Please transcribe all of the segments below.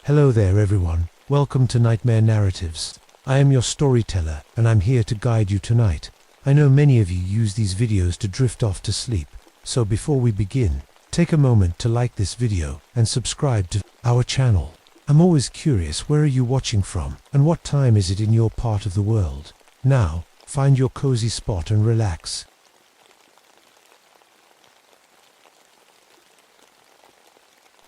Hello there everyone, welcome to Nightmare Narratives. I am your storyteller and I'm here to guide you tonight. I know many of you use these videos to drift off to sleep, so before we begin, take a moment to like this video and subscribe to our channel. I'm always curious, where are you watching from and what time is it in your part of the world? Now, find your cozy spot and relax.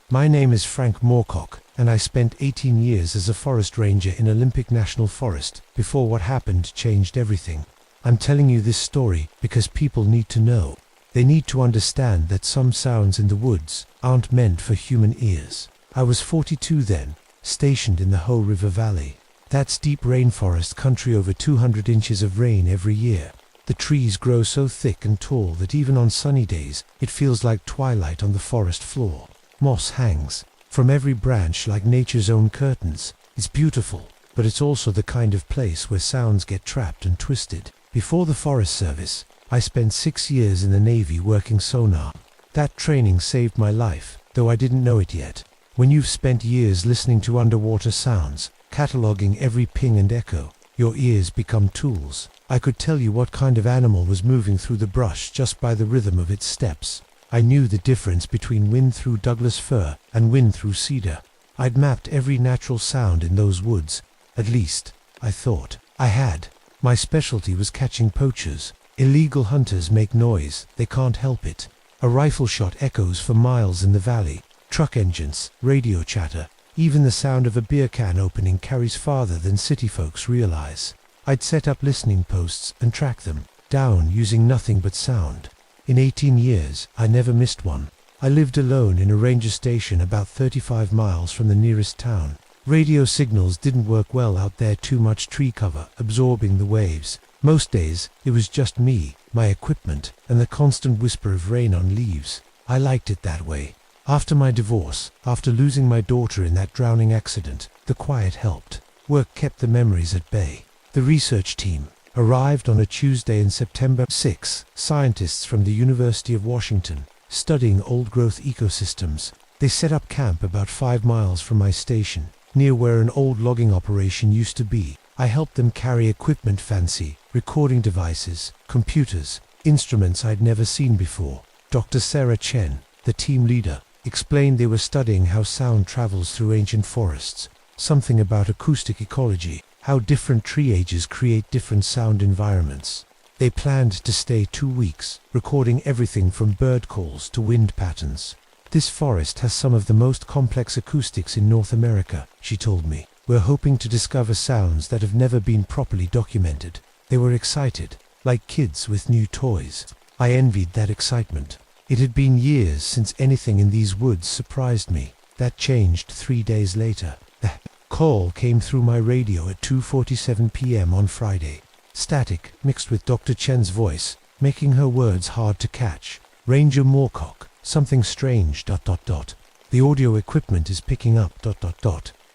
My name is Frank Moorcock, and I spent 18 years as a forest ranger in Olympic National Forest before what happened changed everything. I'm telling you this story because people need to know. They need to understand that some sounds in the woods aren't meant for human ears. I was 42 then, stationed in the Hoh River Valley. That's deep rainforest country, over 200 inches of rain every year. The trees grow so thick and tall that even on sunny days, it feels like twilight on the forest floor. Moss hangs from every branch like nature's own curtains. It's beautiful, but it's also the kind of place where sounds get trapped and twisted. Before the Forest Service, I spent 6 years in the Navy working sonar. That training saved my life, though I didn't know it yet. When you've spent years listening to underwater sounds, cataloging every ping and echo, your ears become tools. I could tell you what kind of animal was moving through the brush just by the rhythm of its steps. I knew the difference between wind through Douglas fir and wind through cedar. I'd mapped every natural sound in those woods. At least, I thought I had. My specialty was catching poachers. Illegal hunters make noise, they can't help it. A rifle shot echoes for miles in the valley. Truck engines, radio chatter, even the sound of a beer can opening carries farther than city folks realize. I'd set up listening posts and track them down using nothing but sound. In 18 years, I never missed one. I lived alone in a ranger station about 35 miles from the nearest town. Radio signals didn't work well out there, too much tree cover absorbing the waves. Most days, it was just me, my equipment, and the constant whisper of rain on leaves. I liked it that way. After my divorce, after losing my daughter in that drowning accident, the quiet helped. Work kept the memories at bay. The research team arrived on a Tuesday in September 6, scientists from the University of Washington, studying old-growth ecosystems. They set up camp about 5 miles from my station, near where an old logging operation used to be. I helped them carry equipment, fancy recording devices, computers, instruments I'd never seen before. Dr. Sarah Chen, the team leader, explained they were studying how sound travels through ancient forests, something about acoustic ecology, how different tree ages create different sound environments. They planned to stay 2 weeks, recording everything from bird calls to wind patterns. This forest has some of the most complex acoustics in North America, she told me. We're hoping to discover sounds that have never been properly documented. They were excited, like kids with new toys. I envied that excitement. It had been years since anything in these woods surprised me. That changed 3 days later. The call came through my radio at 2:47 p.m. on Friday. Static mixed with Dr. Chen's voice, making her words hard to catch. Ranger Moorcock, something strange, ... The audio equipment is picking up ...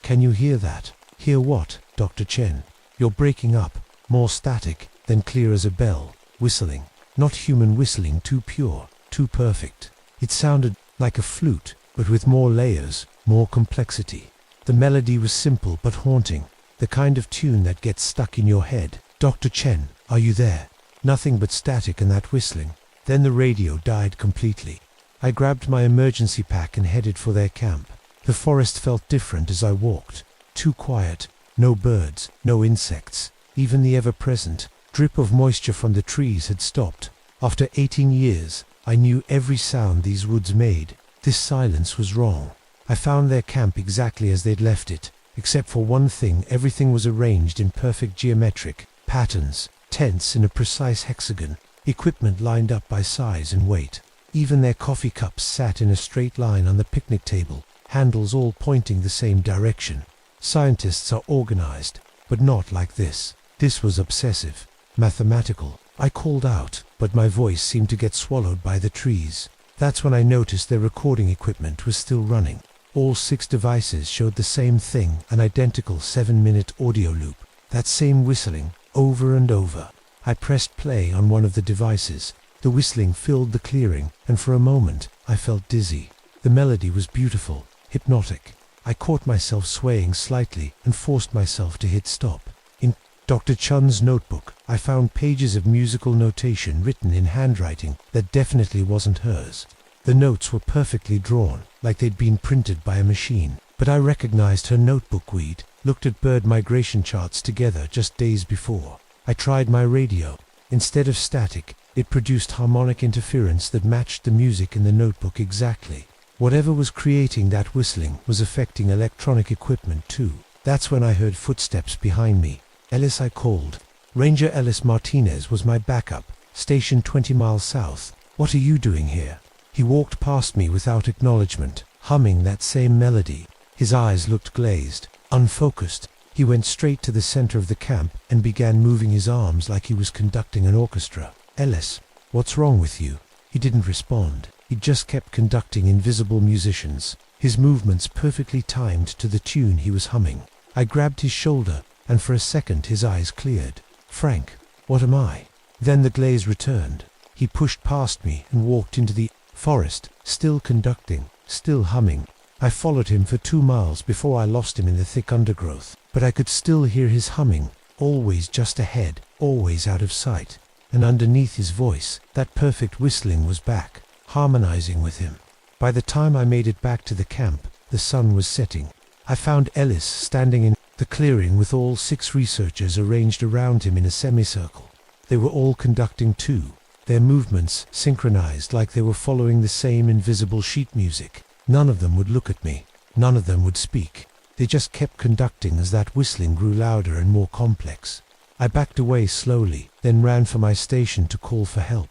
Can you hear that? Hear what, Dr. Chen? You're breaking up. More static, then clear as a bell. Whistling. Not human whistling, too pure, too perfect. It sounded like a flute, but with more layers, more complexity. The melody was simple but haunting, the kind of tune that gets stuck in your head. Dr. Chen, are you there? Nothing but static and that whistling. Then the radio died completely. I grabbed my emergency pack and headed for their camp. The forest felt different as I walked. Too quiet, no birds, no insects. Even the ever-present drip of moisture from the trees had stopped. After 18 years, I knew every sound these woods made. This silence was wrong. I found their camp exactly as they'd left it. Except for one thing, everything was arranged in perfect geometric patterns, tents in a precise hexagon, equipment lined up by size and weight. Even their coffee cups sat in a straight line on the picnic table, handles all pointing the same direction. Scientists are organized, but not like this. This was obsessive, mathematical. I called out, but my voice seemed to get swallowed by the trees. That's when I noticed their recording equipment was still running. All 6 devices showed the same thing, an identical 7-minute audio loop. That same whistling, over and over. I pressed play on one of the devices. The whistling filled the clearing, and for a moment, I felt dizzy. The melody was beautiful, hypnotic. I caught myself swaying slightly and forced myself to hit stop. In Dr. Chun's notebook, I found pages of musical notation written in handwriting that definitely wasn't hers. The notes were perfectly drawn, like they'd been printed by a machine, but I recognized her notebook. We'd looked at bird migration charts together just days before. I tried my radio. Instead of static, it produced harmonic interference that matched the music in the notebook exactly. Whatever was creating that whistling was affecting electronic equipment too. That's when I heard footsteps behind me. Ellis, I called. Ranger Ellis Martinez was my backup, stationed 20 miles south. What are you doing here? He walked past me without acknowledgement, humming that same melody. His eyes looked glazed, unfocused. He went straight to the center of the camp and began moving his arms like he was conducting an orchestra. Ellis, what's wrong with you? He didn't respond. He just kept conducting invisible musicians, his movements perfectly timed to the tune he was humming. I grabbed his shoulder, and for a second his eyes cleared. Frank, what am I? Then the glaze returned. He pushed past me and walked into the forest, still conducting, still humming. I followed him for 2 miles before I lost him in the thick undergrowth, but I could still hear his humming, always just ahead, always out of sight. And underneath his voice, that perfect whistling was back, harmonizing with him. By the time I made it back to the camp, the sun was setting. I found Ellis standing in the clearing with all 6 researchers arranged around him in a semicircle. They were all conducting too, their movements synchronized like they were following the same invisible sheet music. None of them would look at me. None of them would speak. They just kept conducting as that whistling grew louder and more complex. I backed away slowly, then ran for my station to call for help.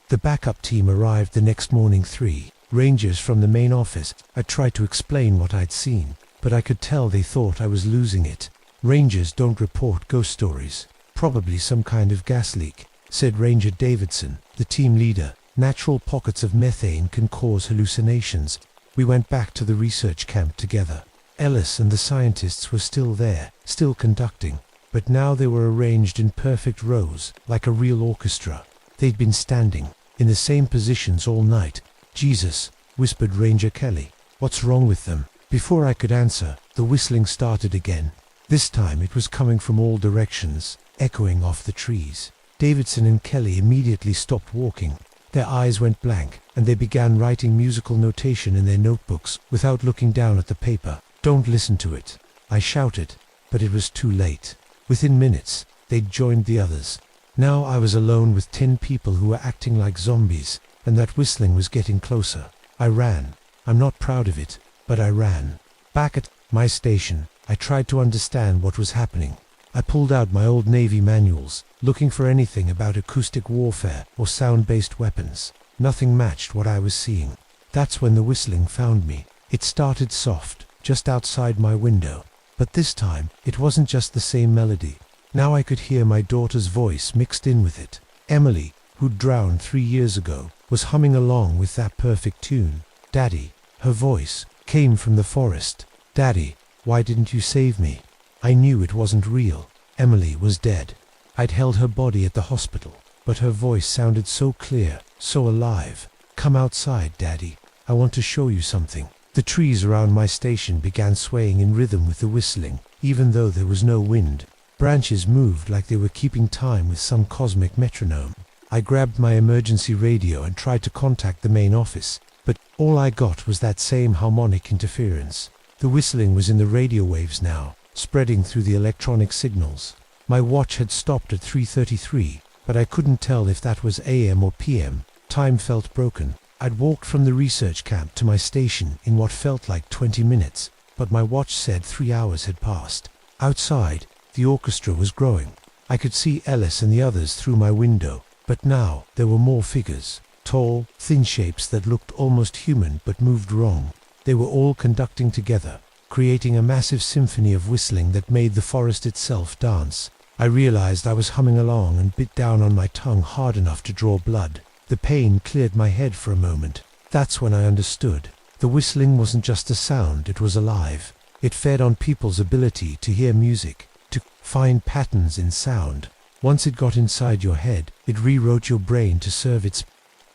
The backup team arrived the next morning, 3 rangers from the main office. I tried to explain what I'd seen, but I could tell they thought I was losing it. Rangers don't report ghost stories. Probably some kind of gas leak, said Ranger Davidson, the team leader. Natural pockets of methane can cause hallucinations. We went back to the research camp together. Ellis and the scientists were still there, still conducting, but now they were arranged in perfect rows, like a real orchestra. They'd been standing, in the same positions all night. Jesus, whispered Ranger Kelly. What's wrong with them? Before I could answer, the whistling started again. This time it was coming from all directions, echoing off the trees. Davidson and Kelly immediately stopped walking. Their eyes went blank, and they began writing musical notation in their notebooks without looking down at the paper. Don't listen to it, I shouted, but it was too late. Within minutes, they'd joined the others. Now I was alone with 10 people who were acting like zombies, and that whistling was getting closer. I ran. I'm not proud of it, but I ran. Back at my station, I tried to understand what was happening. I pulled out my old Navy manuals, looking for anything about acoustic warfare or sound-based weapons. Nothing matched what I was seeing. That's when the whistling found me. It started soft, just outside my window. But this time, it wasn't just the same melody. Now I could hear my daughter's voice mixed in with it. Emily, who'd drowned 3 years ago, was humming along with that perfect tune. Daddy, her voice, came from the forest. Daddy, why didn't you save me? I knew it wasn't real. Emily was dead. I'd held her body at the hospital, but her voice sounded so clear, so alive. Come outside, Daddy. I want to show you something. The trees around my station began swaying in rhythm with the whistling, even though there was no wind. Branches moved like they were keeping time with some cosmic metronome. I grabbed my emergency radio and tried to contact the main office, but all I got was that same harmonic interference. The whistling was in the radio waves now, spreading through the electronic signals. My watch had stopped at 3:33, but I couldn't tell if that was AM or PM. Time felt broken. I'd walked from the research camp to my station in what felt like 20 minutes, but my watch said 3 hours had passed. Outside, the orchestra was growing. I could see Ellis and the others through my window, but now there were more figures. Tall, thin shapes that looked almost human but moved wrong. They were all conducting together, creating a massive symphony of whistling that made the forest itself dance. I realized I was humming along and bit down on my tongue hard enough to draw blood. The pain cleared my head for a moment. That's when I understood. The whistling wasn't just a sound, it was alive. It fed on people's ability to hear music, to find patterns in sound. Once it got inside your head, it rewrote your brain to serve its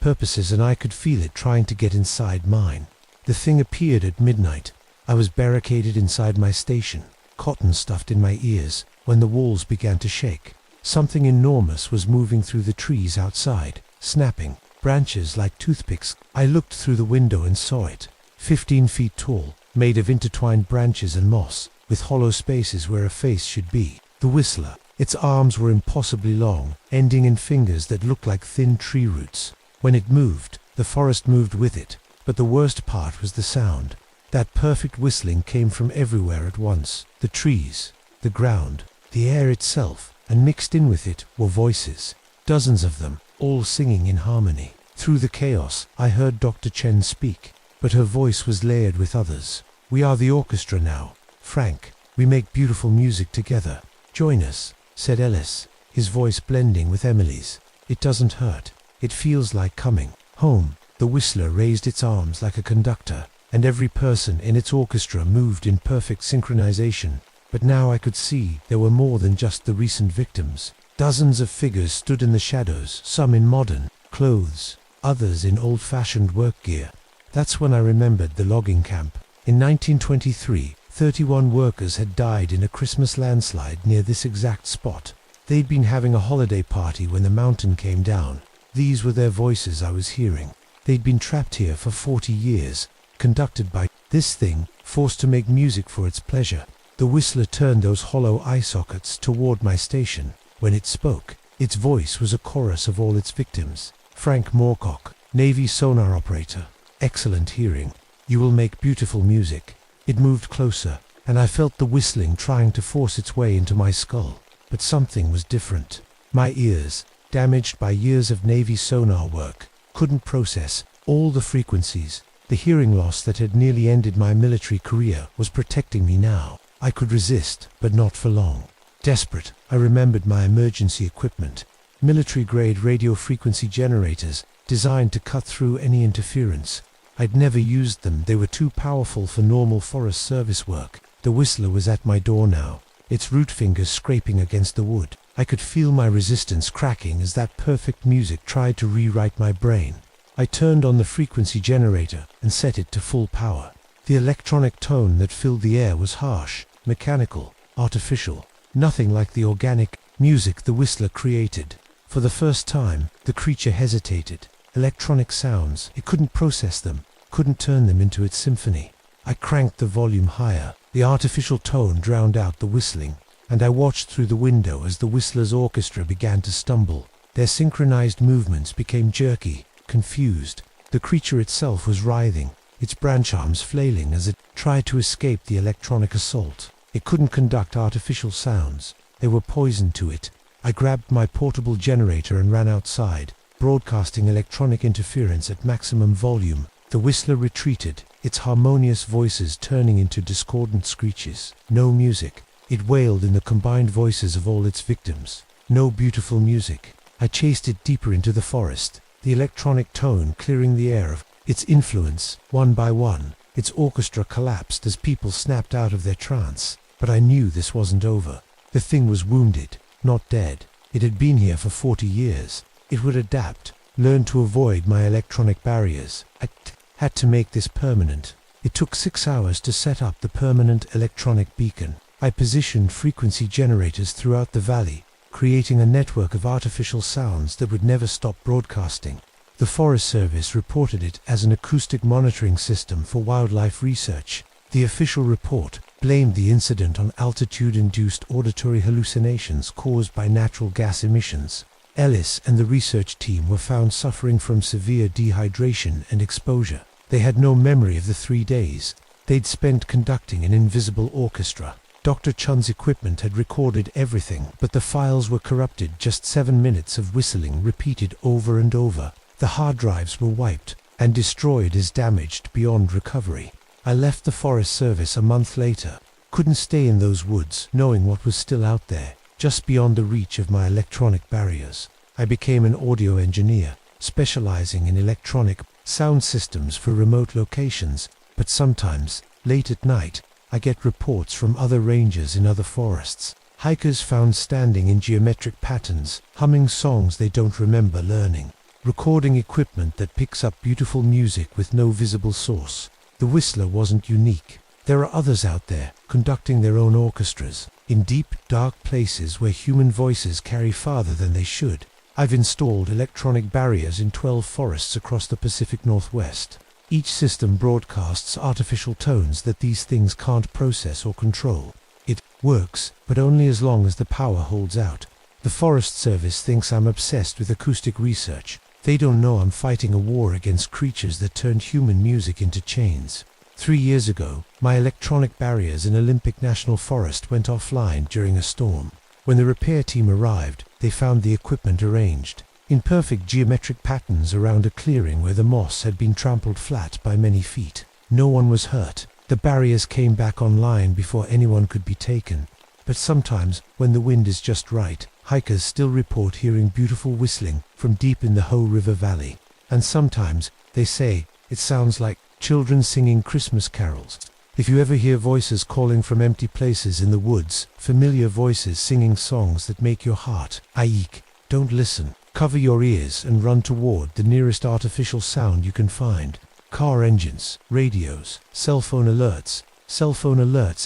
purposes, and I could feel it trying to get inside mine. The thing appeared at midnight. I was barricaded inside my station, cotton stuffed in my ears, when the walls began to shake. Something enormous was moving through the trees outside, snapping branches like toothpicks. I looked through the window and saw it, 15 feet tall, made of intertwined branches and moss, with hollow spaces where a face should be. The Whistler. Its arms were impossibly long, ending in fingers that looked like thin tree roots. When it moved, the forest moved with it. But the worst part was the sound. That perfect whistling came from everywhere at once. The trees, the ground, the air itself, and mixed in with it were voices. Dozens of them, all singing in harmony. Through the chaos, I heard Dr. Chen speak, but her voice was layered with others. "We are the orchestra now, Frank. We make beautiful music together. Join us," said Ellis, his voice blending with Emily's. "It doesn't hurt. It feels like coming home." The Whistler raised its arms like a conductor, and every person in its orchestra moved in perfect synchronization. But now I could see there were more than just the recent victims. Dozens of figures stood in the shadows, some in modern clothes, others in old-fashioned work gear. That's when I remembered the logging camp. In 1923, 31 workers had died in a Christmas landslide near this exact spot. They'd been having a holiday party when the mountain came down. These were their voices I was hearing. They'd been trapped here for 40 years, conducted by this thing, forced to make music for its pleasure. The Whistler turned those hollow eye sockets toward my station. When it spoke, its voice was a chorus of all its victims. "Frank Moorcock, Navy sonar operator. Excellent hearing. You will make beautiful music." It moved closer, and I felt the whistling trying to force its way into my skull. But something was different. My ears, damaged by years of Navy sonar work, couldn't process all the frequencies. The hearing loss that had nearly ended my military career was protecting me now. I could resist, but not for long. Desperate, I remembered my emergency equipment. Military-grade radio frequency generators designed to cut through any interference. I'd never used them. They were too powerful for normal Forest Service work. The Whistler was at my door now, its root fingers scraping against the wood. I could feel my resistance cracking as that perfect music tried to rewrite my brain. I turned on the frequency generator and set it to full power. The electronic tone that filled the air was harsh, mechanical, artificial, nothing like the organic music the Whistler created. For the first time, the creature hesitated. Electronic sounds, it couldn't process them, couldn't turn them into its symphony. I cranked the volume higher. The artificial tone drowned out the whistling, and I watched through the window as the Whistler's orchestra began to stumble. Their synchronized movements became jerky, confused. The creature itself was writhing, its branch arms flailing as it tried to escape the electronic assault. It couldn't conduct artificial sounds. They were poison to it. I grabbed my portable generator and ran outside, broadcasting electronic interference at maximum volume. The Whistler retreated, its harmonious voices turning into discordant screeches. No music. It wailed in the combined voices of all its victims. No beautiful music. I chased it deeper into the forest, the electronic tone clearing the air of its influence. One by one, its orchestra collapsed as people snapped out of their trance. But I knew this wasn't over. The thing was wounded, not dead. It had been here for 40 years. It would adapt, learn to avoid my electronic barriers. I had to make this permanent. It took 6 hours to set up the permanent electronic beacon. I positioned frequency generators throughout the valley, creating a network of artificial sounds that would never stop broadcasting. The Forest Service reported it as an acoustic monitoring system for wildlife research. The official report blamed the incident on altitude-induced auditory hallucinations caused by natural gas emissions. Ellis and the research team were found suffering from severe dehydration and exposure. They had no memory of the 3 days they'd spent conducting an invisible orchestra. Dr. Chun's equipment had recorded everything, but the files were corrupted. Just 7 minutes of whistling repeated over and over. The hard drives were wiped and destroyed as damaged beyond recovery. I left the Forest Service a month later. Couldn't stay in those woods, knowing what was still out there, just beyond the reach of my electronic barriers. I became an audio engineer, specializing in electronic sound systems for remote locations. But sometimes, late at night, I get reports from other rangers in other forests. Hikers found standing in geometric patterns, humming songs they don't remember learning. Recording equipment that picks up beautiful music with no visible source. The Whistler wasn't unique. There are others out there, conducting their own orchestras, in deep, dark places where human voices carry farther than they should. I've installed electronic barriers in 12 forests across the Pacific Northwest. Each system broadcasts artificial tones that these things can't process or control. It works, but only as long as the power holds out. The Forest Service thinks I'm obsessed with acoustic research. They don't know I'm fighting a war against creatures that turned human music into chains. 3 years ago, my electronic barriers in Olympic National Forest went offline during a storm. When the repair team arrived, they found the equipment arranged in perfect geometric patterns around a clearing where the moss had been trampled flat by many feet. No one was hurt. The barriers came back online before anyone could be taken. But sometimes, when the wind is just right, hikers still report hearing beautiful whistling from deep in the Hoh River Valley. And sometimes, they say, it sounds like children singing Christmas carols. If you ever hear voices calling from empty places in the woods, familiar voices singing songs that make your heart ache, don't listen. Cover your ears and run toward the nearest artificial sound you can find. Car engines, radios, cell phone alerts,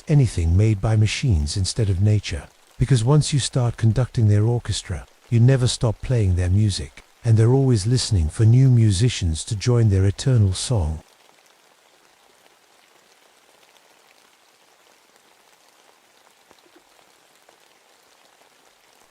anything made by machines instead of nature. Because once you start conducting their orchestra, you never stop playing their music, and they're always listening for new musicians to join their eternal song.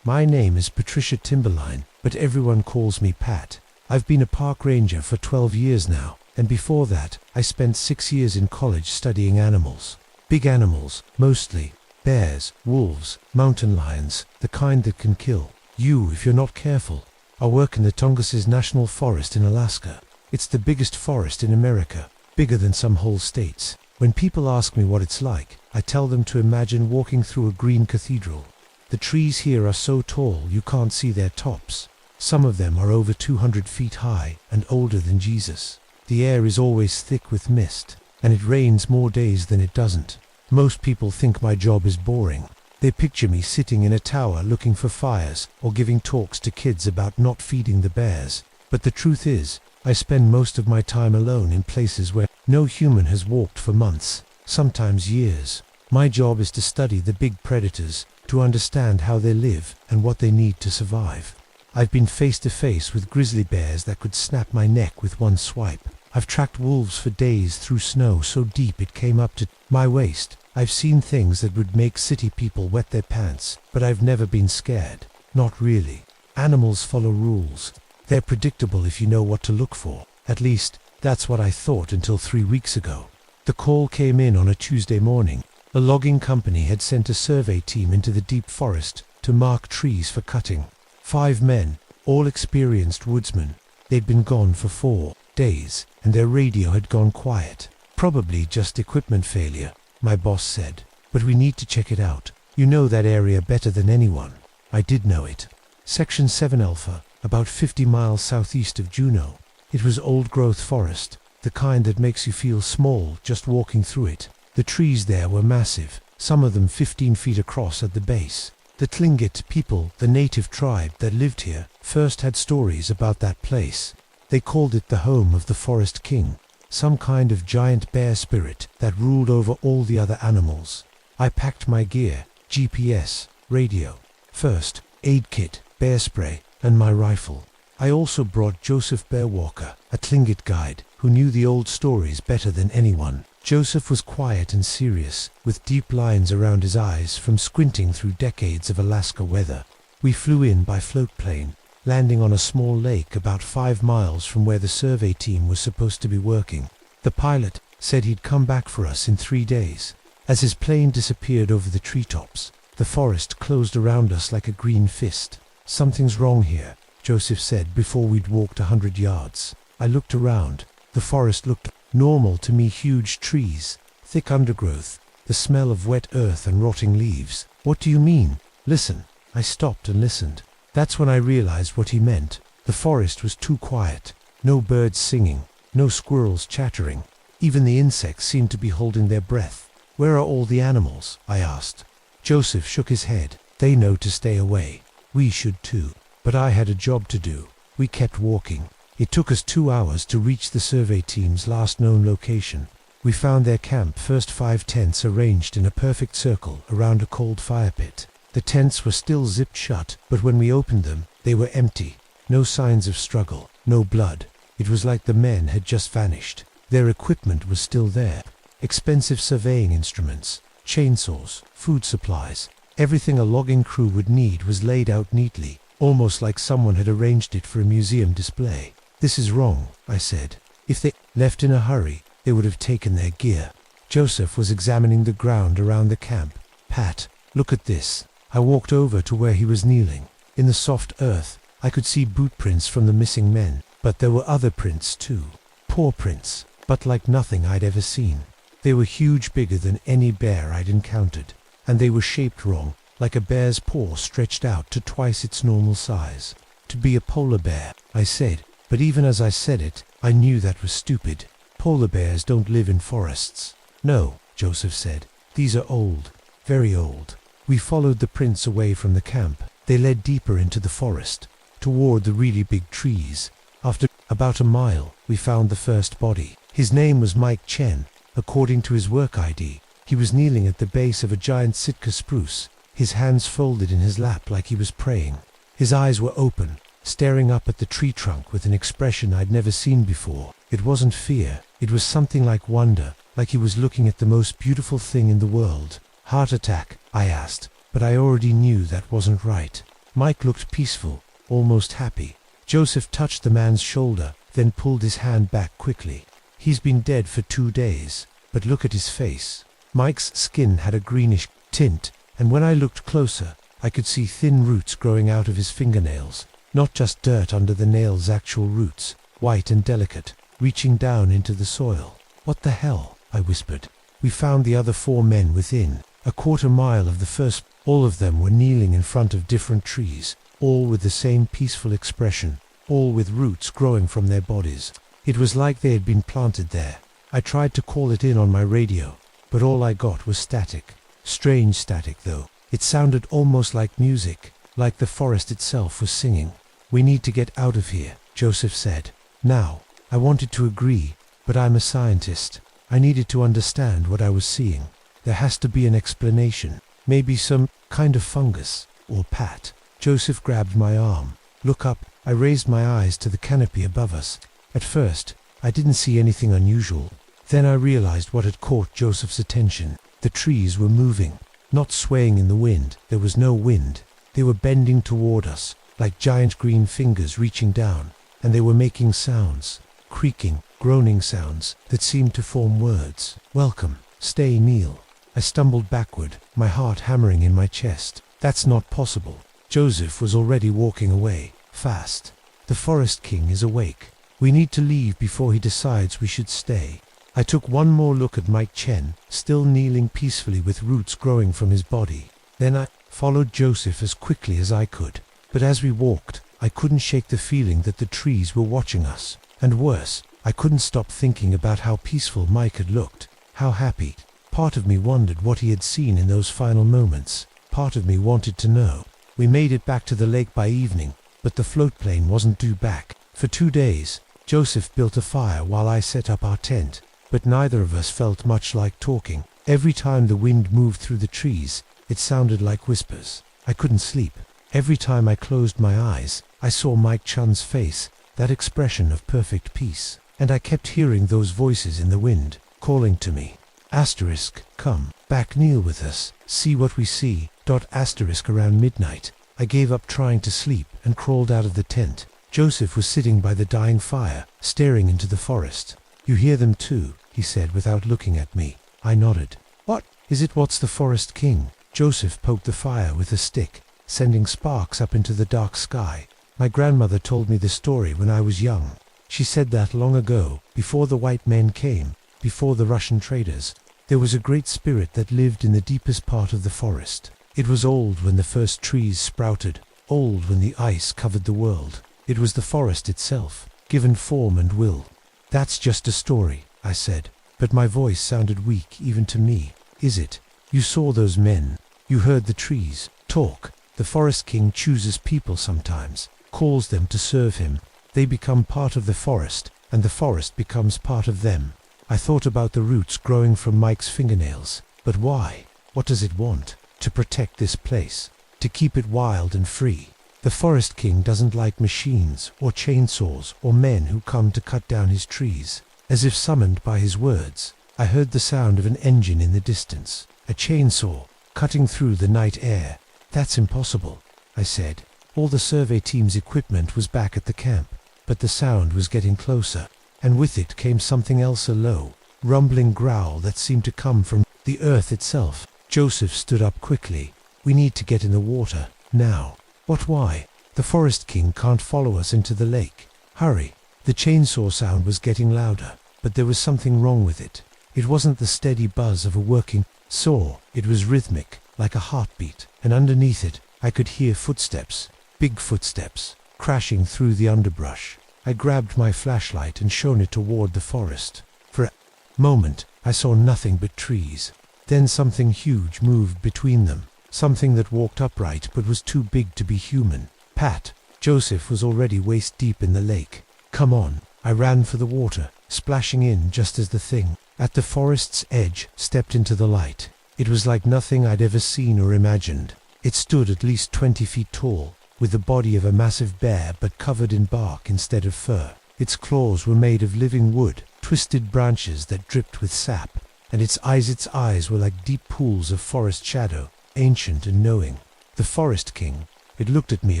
My name is Patricia Timberline, but everyone calls me Pat. I've been a park ranger for 12 years now, and before that, I spent 6 years in college studying animals. Big animals, mostly. Bears, wolves, mountain lions, the kind that can kill you if you're not careful. I work in the Tongass National Forest in Alaska. It's the biggest forest in America, bigger than some whole states. When people ask me what it's like, I tell them to imagine walking through a green cathedral. The trees here are so tall you can't see their tops. Some of them are over 200 feet high and older than Jesus. The air is always thick with mist, and it rains more days than it doesn't. Most people think my job is boring. They picture me sitting in a tower looking for fires or giving talks to kids about not feeding the bears. But the truth is, I spend most of my time alone in places where no human has walked for months, sometimes years. My job is to study the big predators, to understand how they live and what they need to survive. I've been face to face with grizzly bears that could snap my neck with one swipe. I've tracked wolves for days through snow so deep it came up to my waist. I've seen things that would make city people wet their pants, but I've never been scared. Not really. Animals follow rules. They're predictable if you know what to look for. At least, that's what I thought until 3 weeks ago. The call came in on a Tuesday morning. A logging company had sent a survey team into the deep forest to mark trees for cutting. 5 men, all experienced woodsmen. They'd been gone for 4 days, and their radio had gone quiet. Probably just equipment failure, my boss said. But we need to check it out. You know that area better than anyone. I did know it. Section 7 Alpha, about 50 miles southeast of Juneau. It was old-growth forest, the kind that makes you feel small just walking through it. The trees there were massive, some of them 15 feet across at the base. The Tlingit people, the native tribe that lived here, first had stories about that place. They called it the home of the Forest King, some kind of giant bear spirit that ruled over all the other animals. I packed my gear, GPS, radio, first aid kit, bear spray, and my rifle. I also brought Joseph Bearwalker, a Tlingit guide, who knew the old stories better than anyone. Joseph was quiet and serious, with deep lines around his eyes from squinting through decades of Alaska weather. We flew in by float plane, landing on a small lake about 5 miles from where the survey team was supposed to be working. The pilot said he'd come back for us in 3 days. As his plane disappeared over the treetops, the forest closed around us like a green fist. "Something's wrong here," Joseph said before we'd walked 100 yards. I looked around. The forest looked normal to me. Huge trees, thick undergrowth, the smell of wet earth and rotting leaves. "What do you mean? Listen." I stopped and listened. That's when I realized what he meant. The forest was too quiet. No birds singing, no squirrels chattering. Even the insects seemed to be holding their breath. "Where are all the animals?" I asked. Joseph shook his head. "They know to stay away. We should too." But I had a job to do. We kept walking. It took us 2 hours to reach the survey team's last known location. We found their camp, first 5 tents arranged in a perfect circle around a cold fire pit. The tents were still zipped shut, but when we opened them, they were empty. No signs of struggle, no blood. It was like the men had just vanished. Their equipment was still there. Expensive surveying instruments, chainsaws, food supplies. Everything a logging crew would need was laid out neatly, almost like someone had arranged it for a museum display. "This is wrong," I said. "If they left in a hurry, they would have taken their gear." Joseph was examining the ground around the camp. "Pat, look at this." I walked over to where he was kneeling. In the soft earth, I could see boot prints from the missing men, but there were other prints too. Paw prints, but like nothing I'd ever seen. They were huge, bigger than any bear I'd encountered, and they were shaped wrong, like a bear's paw stretched out to twice its normal size. "To be a polar bear," I said, but even as I said it, I knew that was stupid. "Polar bears don't live in forests." "No," Joseph said. "These are old, very old." We followed the prints away from the camp. They led deeper into the forest, toward the really big trees. After about a mile, we found the first body. His name was Mike Chen. According to his work ID, he was kneeling at the base of a giant Sitka spruce, his hands folded in his lap like he was praying. His eyes were open, staring up at the tree trunk with an expression I'd never seen before. It wasn't fear, it was something like wonder, like he was looking at the most beautiful thing in the world. "Heart attack?" I asked, but I already knew that wasn't right. Mike looked peaceful, almost happy. Joseph touched the man's shoulder, then pulled his hand back quickly. "He's been dead for 2 days, but look at his face." Mike's skin had a greenish tint, and when I looked closer, I could see thin roots growing out of his fingernails. Not just dirt under the nails, actual roots, white and delicate, reaching down into the soil. "What the hell?" I whispered. We found the other 4 men within a 1/4 mile of the first. All of them were kneeling in front of different trees, all with the same peaceful expression, all with roots growing from their bodies. It was like they had been planted there. I tried to call it in on my radio, but all I got was static. Strange static, though. It sounded almost like music, like the forest itself was singing. "We need to get out of here," Joseph said. Now, I wanted to agree, but I'm a scientist. I needed to understand what I was seeing. There has to be an explanation. Maybe some kind of fungus, or Pat. Joseph grabbed my arm. "Look up." I raised my eyes to the canopy above us. At first, I didn't see anything unusual. Then I realized what had caught Joseph's attention. The trees were moving, not swaying in the wind. There was no wind. They were bending toward us, like giant green fingers reaching down, and they were making sounds, creaking, groaning sounds that seemed to form words. "Welcome, stay, kneel." I stumbled backward, my heart hammering in my chest. That's not possible. Joseph was already walking away, fast. "The Forest King is awake. We need to leave before he decides we should stay." I took one more look at Mike Chen, still kneeling peacefully with roots growing from his body. Then I followed Joseph as quickly as I could. But as we walked, I couldn't shake the feeling that the trees were watching us. And worse, I couldn't stop thinking about how peaceful Mike had looked, how happy. Part of me wondered what he had seen in those final moments. Part of me wanted to know. We made it back to the lake by evening, but the float plane wasn't due back. For 2 days, Joseph built a fire while I set up our tent, but neither of us felt much like talking. Every time the wind moved through the trees, it sounded like whispers. I couldn't sleep. Every time I closed my eyes, I saw Mike Chun's face, that expression of perfect peace, and I kept hearing those voices in the wind, calling to me. Asterisk, "Come back, kneel with us, see what we see." Asterisk around midnight, I gave up trying to sleep and crawled out of the tent. Joseph was sitting by the dying fire, staring into the forest. "You hear them too," he said without looking at me. I nodded. "What is it? What's the Forest King?" Joseph poked the fire with a stick, sending sparks up into the dark sky. "My grandmother told me the story when I was young. She said that long ago, before the white men came, before the Russian traders, there was a great spirit that lived in the deepest part of the forest. It was old when the first trees sprouted, old when the ice covered the world. It was the forest itself, given form and will." "That's just a story," I said, but my voice sounded weak even to me. "Is it? You saw those men. You heard the trees talk. The Forest King chooses people sometimes, calls them to serve him. They become part of the forest, and the forest becomes part of them." I thought about the roots growing from Mike's fingernails. But why? What does it want? To protect this place. To keep it wild and free. The Forest King doesn't like machines or chainsaws or men who come to cut down his trees. As if summoned by his words, I heard the sound of an engine in the distance. A chainsaw, cutting through the night air. That's impossible, I said. All the survey team's equipment was back at the camp, but the sound was getting closer, and with it came something else, a low, rumbling growl that seemed to come from the earth itself. Joseph stood up quickly. We need to get in the water, now. But why? The Forest King can't follow us into the lake. Hurry. The chainsaw sound was getting louder, but there was something wrong with it. It wasn't the steady buzz of a working saw. It was rhythmic, like a heartbeat, and underneath it, I could hear footsteps, big footsteps, crashing through the underbrush. I grabbed my flashlight and shone it toward the forest. For a moment, I saw nothing but trees. Then something huge moved between them, something that walked upright but was too big to be human. Pat, Joseph was already waist deep in the lake. Come on. I ran for the water, splashing in just as the thing at the forest's edge stepped into the light. It was like nothing I'd ever seen or imagined. It stood at least 20 feet tall, with the body of a massive bear but covered in bark instead of fur. Its claws were made of living wood, twisted branches that dripped with sap, and its eyes were like deep pools of forest shadow, ancient and knowing. The Forest King. It looked at me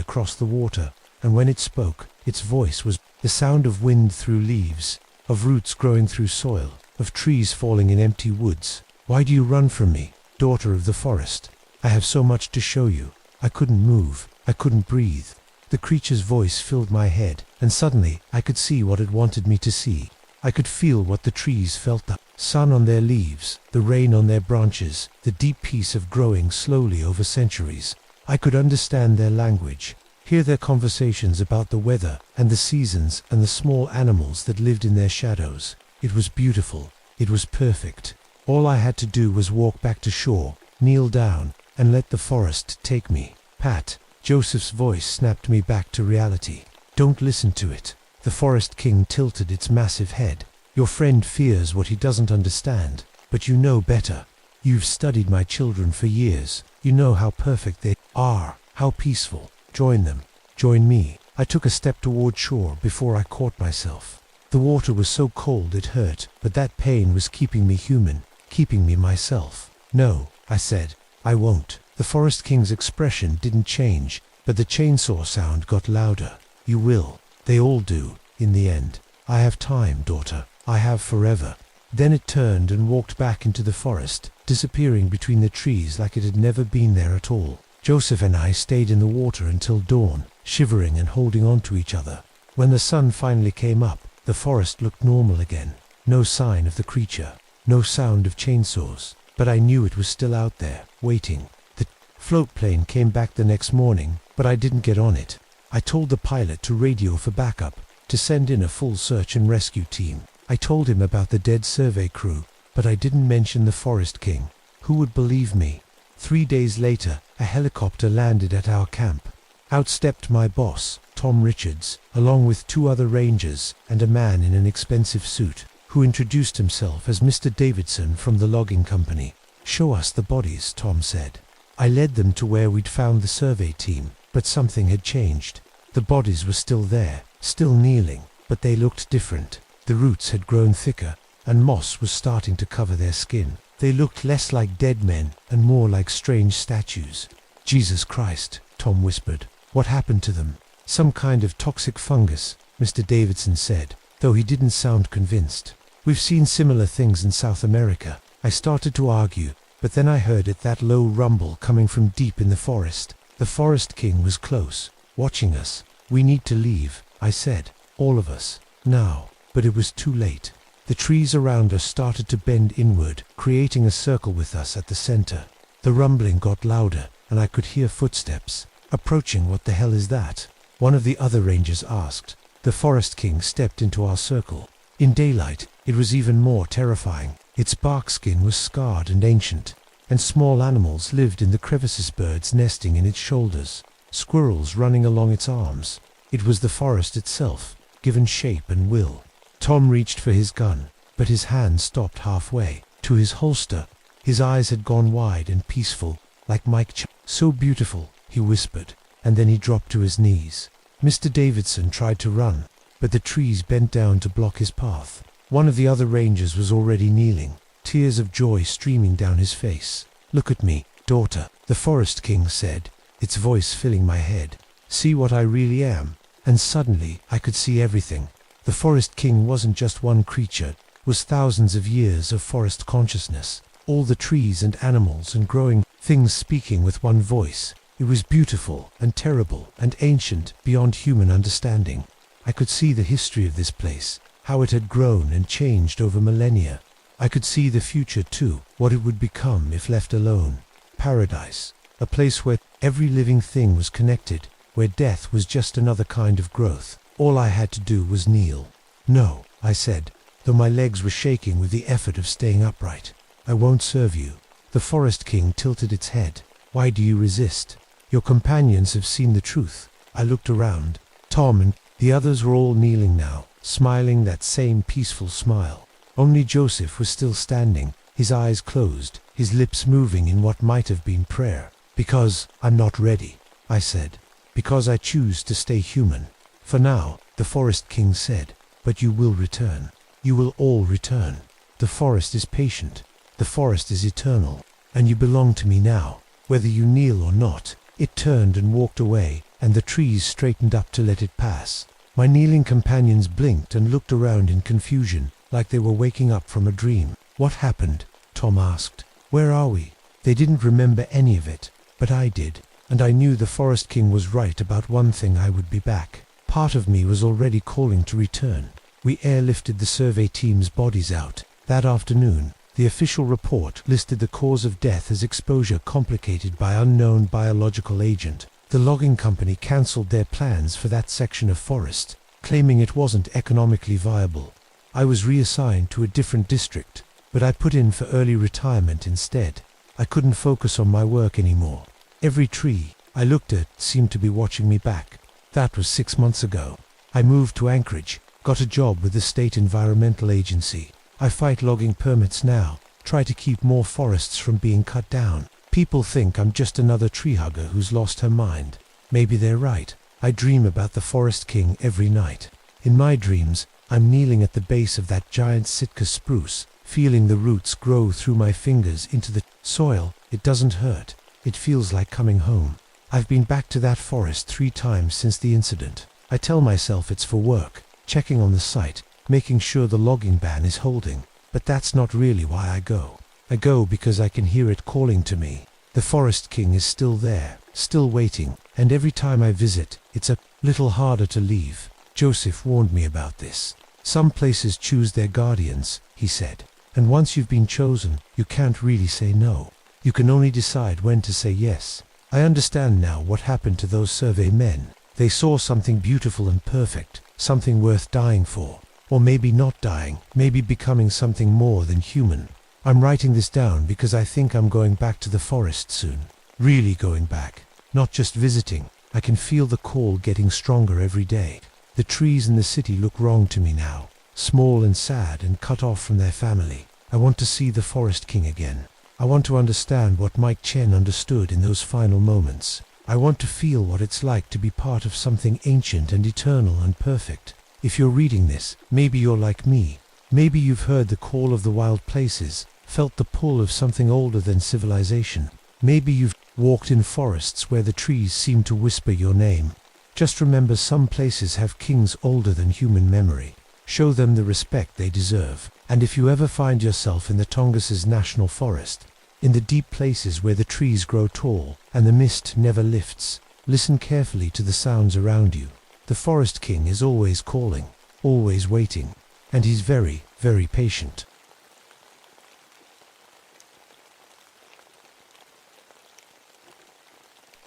across the water, and when it spoke, its voice was the sound of wind through leaves, of roots growing through soil, of trees falling in empty woods. Why do you run from me, daughter of the forest? I have so much to show you. I couldn't move. I couldn't breathe. The creature's voice filled my head, and suddenly I could see what it wanted me to see. I could feel what the trees felt, the sun on their leaves, the rain on their branches, the deep peace of growing slowly over centuries. I could understand their language, hear their conversations about the weather and the seasons and the small animals that lived in their shadows. It was beautiful. It was perfect. All I had to do was walk back to shore, kneel down, and let the forest take me. Pat, Joseph's voice snapped me back to reality. Don't listen to it. The Forest King tilted its massive head. Your friend fears what he doesn't understand, but you know better. You've studied my children for years. You know how perfect they are, how peaceful. Join them. Join me. I took a step toward shore before I caught myself. The water was so cold it hurt, but that pain was keeping me human, keeping me myself. No, I said. I won't. The Forest King's expression didn't change, but the chainsaw sound got louder. You will. They all do, in the end. I have time, daughter. I have forever. Then it turned and walked back into the forest, disappearing between the trees like it had never been there at all. Joseph and I stayed in the water until dawn, shivering and holding on to each other. When the sun finally came up, the forest looked normal again. No sign of the creature, no sound of chainsaws, but I knew it was still out there, waiting. The float plane came back the next morning, but I didn't get on it. I told the pilot to radio for backup, to send in a full search and rescue team. I told him about the dead survey crew, but I didn't mention the Forest King. Who would believe me? 3 days later, a helicopter landed at our camp. Out stepped my boss, Tom Richards, along with 2 other rangers and a man in an expensive suit, who introduced himself as Mr. Davidson from the logging company. Show us the bodies, Tom said. I led them to where we'd found the survey team, but something had changed. The bodies were still there, still kneeling, but they looked different. The roots had grown thicker, and moss was starting to cover their skin. They looked less like dead men and more like strange statues. Jesus Christ, Tom whispered. What happened to them? Some kind of toxic fungus, Mr. Davidson said, though he didn't sound convinced. We've seen similar things in South America. I started to argue, but then I heard that low rumble coming from deep in the forest. The Forest King was close, watching us. We need to leave, I said. All of us. Now. But it was too late. The trees around us started to bend inward, creating a circle with us at the center. The rumbling got louder, and I could hear footsteps. Approaching. What the hell is that? One of the other rangers asked. The Forest King stepped into our circle. In daylight, it was even more terrifying. Its bark skin was scarred and ancient, and small animals lived in the crevices, birds nesting in its shoulders, squirrels running along its arms. It was the forest itself, given shape and will. Tom reached for his gun. but his hand stopped halfway to his holster. His eyes had gone wide and peaceful, like So beautiful, he whispered, and then he dropped to his knees. Mr. Davidson tried to run, but the trees bent down to block his path. One of the other rangers was already kneeling, tears of joy streaming down his face. "Look at me, daughter," the Forest King said, its voice filling my head. "See what I really am." And suddenly I could see everything. The Forest King wasn't just one creature, it was thousands of years of forest consciousness. All the trees and animals and growing things speaking with one voice. It was beautiful and terrible and ancient beyond human understanding. I could see the history of this place, how it had grown and changed over millennia. I could see the future too, what it would become if left alone. Paradise, a place where every living thing was connected, where death was just another kind of growth. All I had to do was kneel. "No," I said, though my legs were shaking with the effort of staying upright. "I won't serve you." The Forest King tilted its head. "Why do you resist? Your companions have seen the truth." I looked around. Tom and the others were all kneeling now, smiling that same peaceful smile. Only Joseph was still standing, his eyes closed, his lips moving in what might have been prayer. "Because I'm not ready," I said. "Because I choose to stay human. For now," the Forest King said. "But you will return. You will all return. The forest is patient. The forest is eternal. And you belong to me now, whether you kneel or not." It turned and walked away, and the trees straightened up to let it pass. My kneeling companions blinked and looked around in confusion, like they were waking up from a dream. "What happened?" Tom asked. "Where are we?" They didn't remember any of it, but I did, and I knew the Forest King was right about one thing: I would be back. Part of me was already calling to return. We airlifted the survey team's bodies out. That afternoon, the official report listed the cause of death as exposure complicated by unknown biological agent. The logging company cancelled their plans for that section of forest, claiming it wasn't economically viable. I was reassigned to a different district, but I put in for early retirement instead. I couldn't focus on my work anymore. Every tree I looked at seemed to be watching me back. That was 6 months ago. I moved to Anchorage, got a job with the state environmental agency. I fight logging permits now, try to keep more forests from being cut down. People think I'm just another tree hugger who's lost her mind. Maybe they're right. I dream about the Forest King every night. In my dreams, I'm kneeling at the base of that giant Sitka spruce, feeling the roots grow through my fingers into the soil. It doesn't hurt. It feels like coming home. I've been back to that forest 3 times since the incident. I tell myself it's for work, checking on the site, making sure the logging ban is holding. But that's not really why I go. I go because I can hear it calling to me. The Forest King is still there, still waiting, and every time I visit, it's a little harder to leave. Joseph warned me about this. Some places choose their guardians, he said. And once you've been chosen, you can't really say no. You can only decide when to say yes. I understand now what happened to those survey men. They saw something beautiful and perfect, something worth dying for. Or maybe not dying, maybe becoming something more than human. I'm writing this down because I think I'm going back to the forest soon. Really going back. Not just visiting. I can feel the call getting stronger every day. The trees in the city look wrong to me now. Small and sad and cut off from their family. I want to see the Forest King again. I want to understand what Mike Chen understood in those final moments. I want to feel what it's like to be part of something ancient and eternal and perfect. If you're reading this, maybe you're like me. Maybe you've heard the call of the wild places, felt the pull of something older than civilization. Maybe you've walked in forests where the trees seem to whisper your name. Just remember, some places have kings older than human memory. Show them the respect they deserve. And if you ever find yourself in the Tongass's National Forest, in the deep places where the trees grow tall and the mist never lifts, listen carefully to the sounds around you. The Forest King is always calling, always waiting, and he's very, very patient.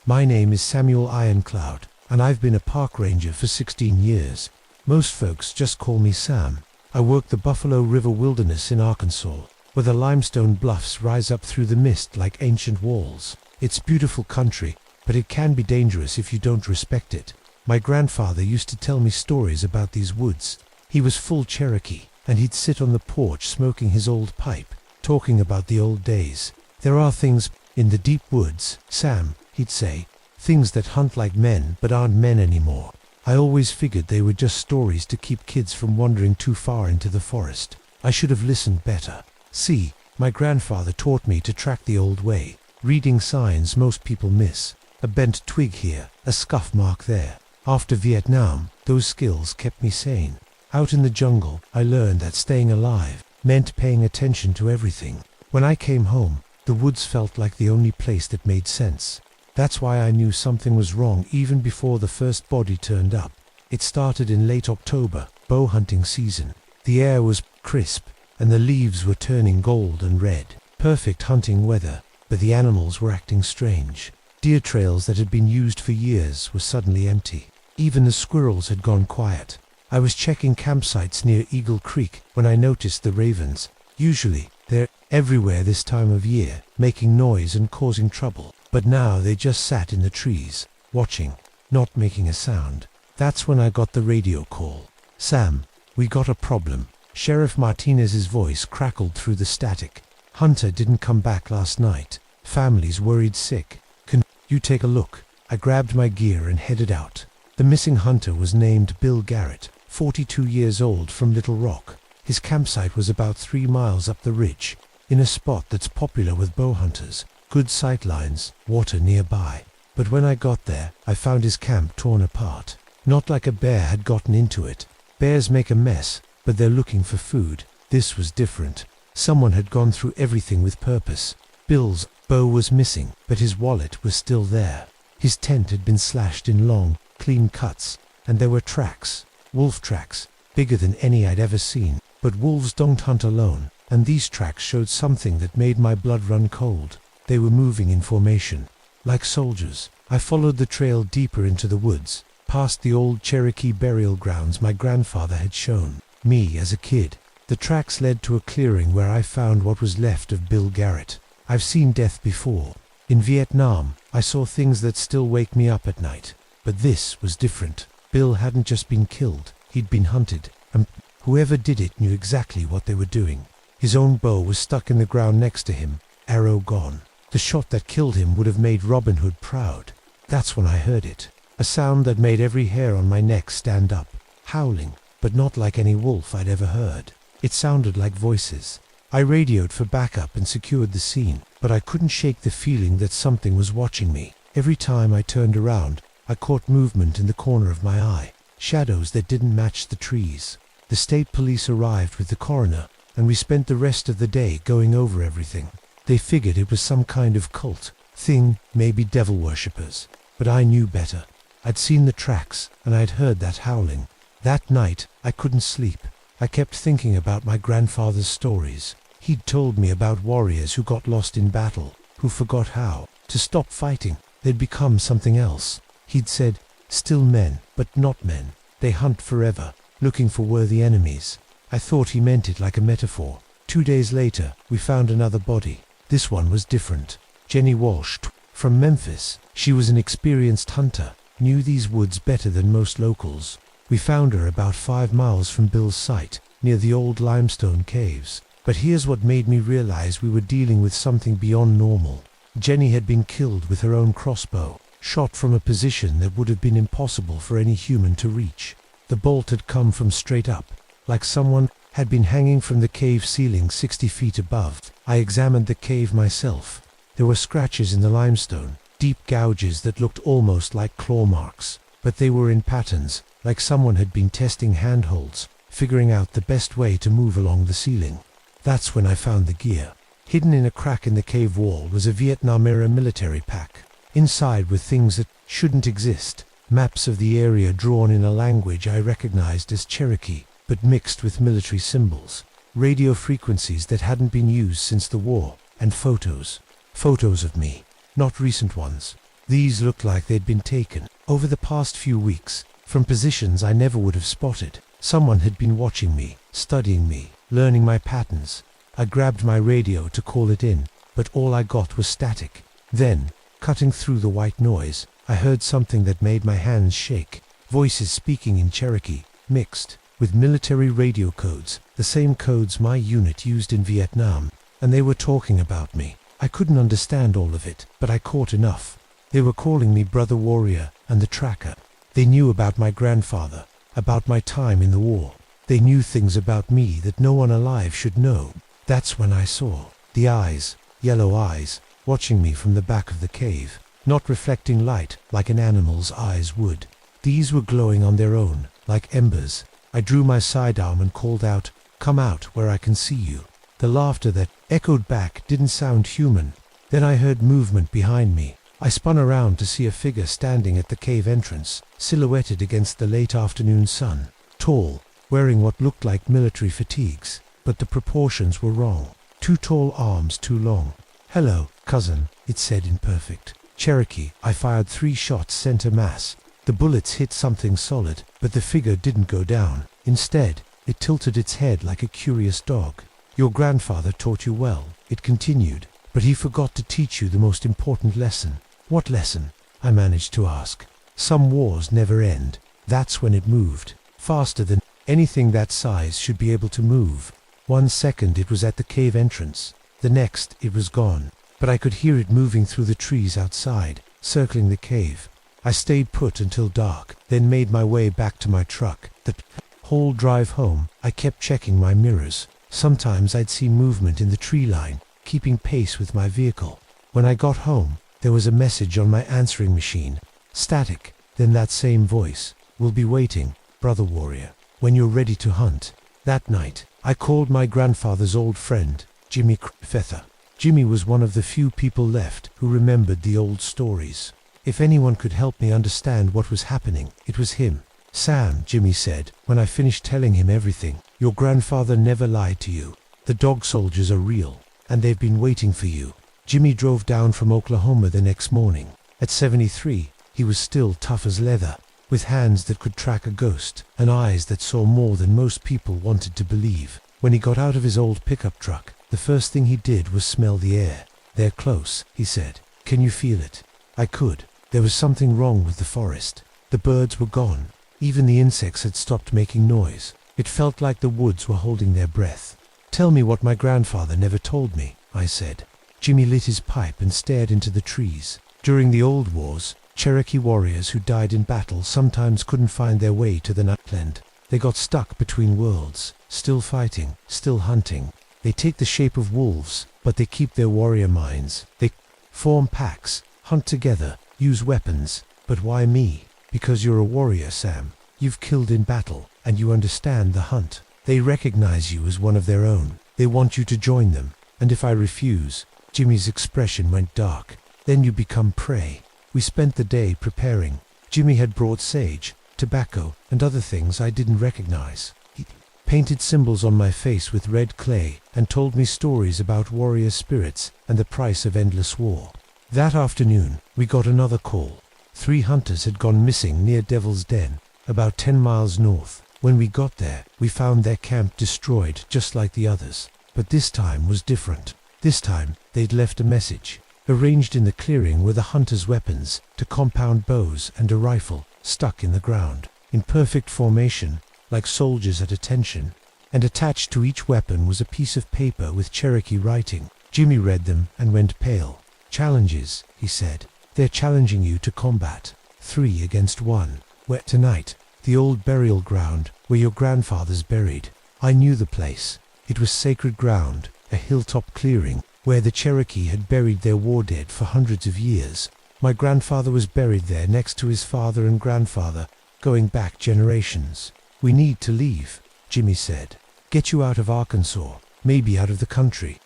My name is Samuel Ironcloud, and I've been a park ranger for 16 years. Most folks just call me Sam. I work the Buffalo River Wilderness in Arkansas, where the limestone bluffs rise up through the mist like ancient walls. It's beautiful country, but it can be dangerous if you don't respect it. My grandfather used to tell me stories about these woods. He was full Cherokee, and he'd sit on the porch smoking his old pipe, talking about the old days. "There are things in the deep woods, Sam," he'd say, "things that hunt like men but aren't men anymore. I always figured they were just stories to keep kids from wandering too far into the forest. I should have listened better. See, my grandfather taught me to track the old way, reading signs most people miss. A bent twig here, a scuff mark there. After Vietnam, those skills kept me sane. Out in the jungle, I learned that staying alive meant paying attention to everything. When I came home, the woods felt like the only place that made sense. That's why I knew something was wrong even before the first body turned up. It started in late October, bow hunting season. The air was crisp, and the leaves were turning gold and red. Perfect hunting weather, but the animals were acting strange. Deer trails that had been used for years were suddenly empty. Even the squirrels had gone quiet. I was checking campsites near Eagle Creek when I noticed the ravens. Usually, they're everywhere this time of year, making noise and causing trouble. But now they just sat in the trees, watching, not making a sound. That's when I got the radio call. "Sam, we got a problem." Sheriff Martinez's voice crackled through the static. "Hunter didn't come back last night. Family's worried sick. Can you take a look?" I grabbed my gear and headed out. The missing hunter was named Bill Garrett, 42 years old, from Little Rock. His campsite was about 3 miles up the ridge, in a spot that's popular with bow hunters. Good sight lines, water nearby. But when I got there, I found his camp torn apart. Not like a bear had gotten into it. Bears make a mess, but they're looking for food. This was different. Someone had gone through everything with purpose. Bill's bow was missing, but his wallet was still there. His tent had been slashed in long, clean cuts, and there were tracks. Wolf tracks, bigger than any I'd ever seen. But wolves don't hunt alone, and these tracks showed something that made my blood run cold. They were moving in formation, like soldiers. I followed the trail deeper into the woods, past the old Cherokee burial grounds my grandfather had shown me as a kid. The tracks led to a clearing where I found what was left of Bill Garrett. I've seen death before. In Vietnam, I saw things that still wake me up at night. But this was different. Bill hadn't just been killed, he'd been hunted, and whoever did it knew exactly what they were doing. His own bow was stuck in the ground next to him, arrow gone. The shot that killed him would have made Robin Hood proud. That's when I heard it. A sound that made every hair on my neck stand up. Howling, but not like any wolf I'd ever heard. It sounded like voices. I radioed for backup and secured the scene, but I couldn't shake the feeling that something was watching me. Every time I turned around, I caught movement in the corner of my eye. Shadows that didn't match the trees. The state police arrived with the coroner, and we spent the rest of the day going over everything. They figured it was some kind of cult thing, maybe devil worshippers. But I knew better. I'd seen the tracks, and I'd heard that howling. That night, I couldn't sleep. I kept thinking about my grandfather's stories. He'd told me about warriors who got lost in battle, who forgot how to stop fighting. They'd become something else. He'd said, still men, but not men. They hunt forever, looking for worthy enemies. I thought he meant it like a metaphor. 2 days later, we found another body. This one was different. Jenny Walsh, from Memphis. She was an experienced hunter, knew these woods better than most locals. We found her about 5 miles from Bill's site, near the old limestone caves. But here's what made me realize we were dealing with something beyond normal. Jenny had been killed with her own crossbow, shot from a position that would have been impossible for any human to reach. The bolt had come from straight up, like someone had been hanging from the cave ceiling 60 feet above. I examined the cave myself. There were scratches in the limestone, deep gouges that looked almost like claw marks, but they were in patterns, like someone had been testing handholds, figuring out the best way to move along the ceiling. That's when I found the gear. Hidden in a crack in the cave wall was a Vietnam-era military pack. Inside were things that shouldn't exist. Maps of the area drawn in a language I recognized as Cherokee, but mixed with military symbols. Radio frequencies that hadn't been used since the war, and photos. Photos of me, not recent ones. These looked like they'd been taken over the past few weeks, from positions I never would have spotted. Someone had been watching me, studying me, learning my patterns. I grabbed my radio to call it in, but all I got was static. Then, cutting through the white noise, I heard something that made my hands shake. Voices speaking in Cherokee, mixed with military radio codes. The the same codes my unit used in Vietnam, and they were talking about me. I couldn't understand all of it, but I caught enough. They were calling me Brother Warrior and the Tracker. They knew about my grandfather, about my time in the war. They knew things about me that no one alive should know. That's when I saw the eyes, yellow eyes, watching me from the back of the cave, not reflecting light like an animal's eyes would. These were glowing on their own, like embers. I drew my sidearm and called out, "Come out where I can see you." The laughter that echoed back didn't sound human. Then I heard movement behind me. I spun around to see a figure standing at the cave entrance, silhouetted against the late afternoon sun. Tall, wearing what looked like military fatigues, but the proportions were wrong. Too tall arms, too long. "Hello, cousin," it said in perfect Cherokee. I fired 3 shots center mass. The bullets hit something solid, but the figure didn't go down. Instead, it tilted its head like a curious dog. "Your grandfather taught you well," it continued, "but he forgot to teach you the most important lesson." "What lesson?" I managed to ask. "Some wars never end." That's when it moved. Faster than anything that size should be able to move. 1 second it was at the cave entrance. The next it was gone. But I could hear it moving through the trees outside, circling the cave. I stayed put until dark, then made my way back to my truck. The whole drive home, I kept checking my mirrors. Sometimes I'd see movement in the tree line, keeping pace with my vehicle. When I got home, there was a message on my answering machine. Static, then that same voice. "We'll be waiting, Brother Warrior, when you're ready to hunt." That night, I called my grandfather's old friend, Jimmy Fether. Jimmy was one of the few people left who remembered the old stories. If anyone could help me understand what was happening, it was him. "Sam," Jimmy said, when I finished telling him everything, "your grandfather never lied to you. The dog soldiers are real, and they've been waiting for you." Jimmy drove down from Oklahoma the next morning. At 73, he was still tough as leather, with hands that could track a ghost, and eyes that saw more than most people wanted to believe. When he got out of his old pickup truck, the first thing he did was smell the air. "They're close," he said. "Can you feel it?" I could. There was something wrong with the forest. The birds were gone. Even the insects had stopped making noise. It felt like the woods were holding their breath. "Tell me what my grandfather never told me," I said. Jimmy lit his pipe and stared into the trees. During the old wars, Cherokee warriors who died in battle sometimes couldn't find their way to the Nutland. They got stuck between worlds, still fighting, still hunting. They take the shape of wolves, but they keep their warrior minds. They form packs, hunt together, use weapons. But why me? Because you're a warrior, Sam. You've killed in battle, and you understand the hunt. They recognize you as one of their own. They want you to join them. And if I refuse, Jimmy's expression went dark. Then you become prey. We spent the day preparing. Jimmy had brought sage, tobacco, and other things I didn't recognize. He painted symbols on my face with red clay and told me stories about warrior spirits and the price of endless war. That afternoon, we got another call. 3 hunters had gone missing near Devil's Den, about 10 miles north. When we got there, we found their camp destroyed just like the others. But this time was different. This time, they'd left a message. Arranged in the clearing were the hunters' weapons, 2 compound bows and a rifle, stuck in the ground, in perfect formation, like soldiers at attention. And attached to each weapon was a piece of paper with Cherokee writing. Jimmy read them and went pale. "Challenges," he said. "They're challenging you to combat. 3 against 1. Where tonight, the old burial ground where your grandfather's buried." I knew the place. It was sacred ground, a hilltop clearing, where the Cherokee had buried their war dead for hundreds of years. My grandfather was buried there next to his father and grandfather, going back generations. "We need to leave," Jimmy said. "Get you out of Arkansas, maybe out of the country."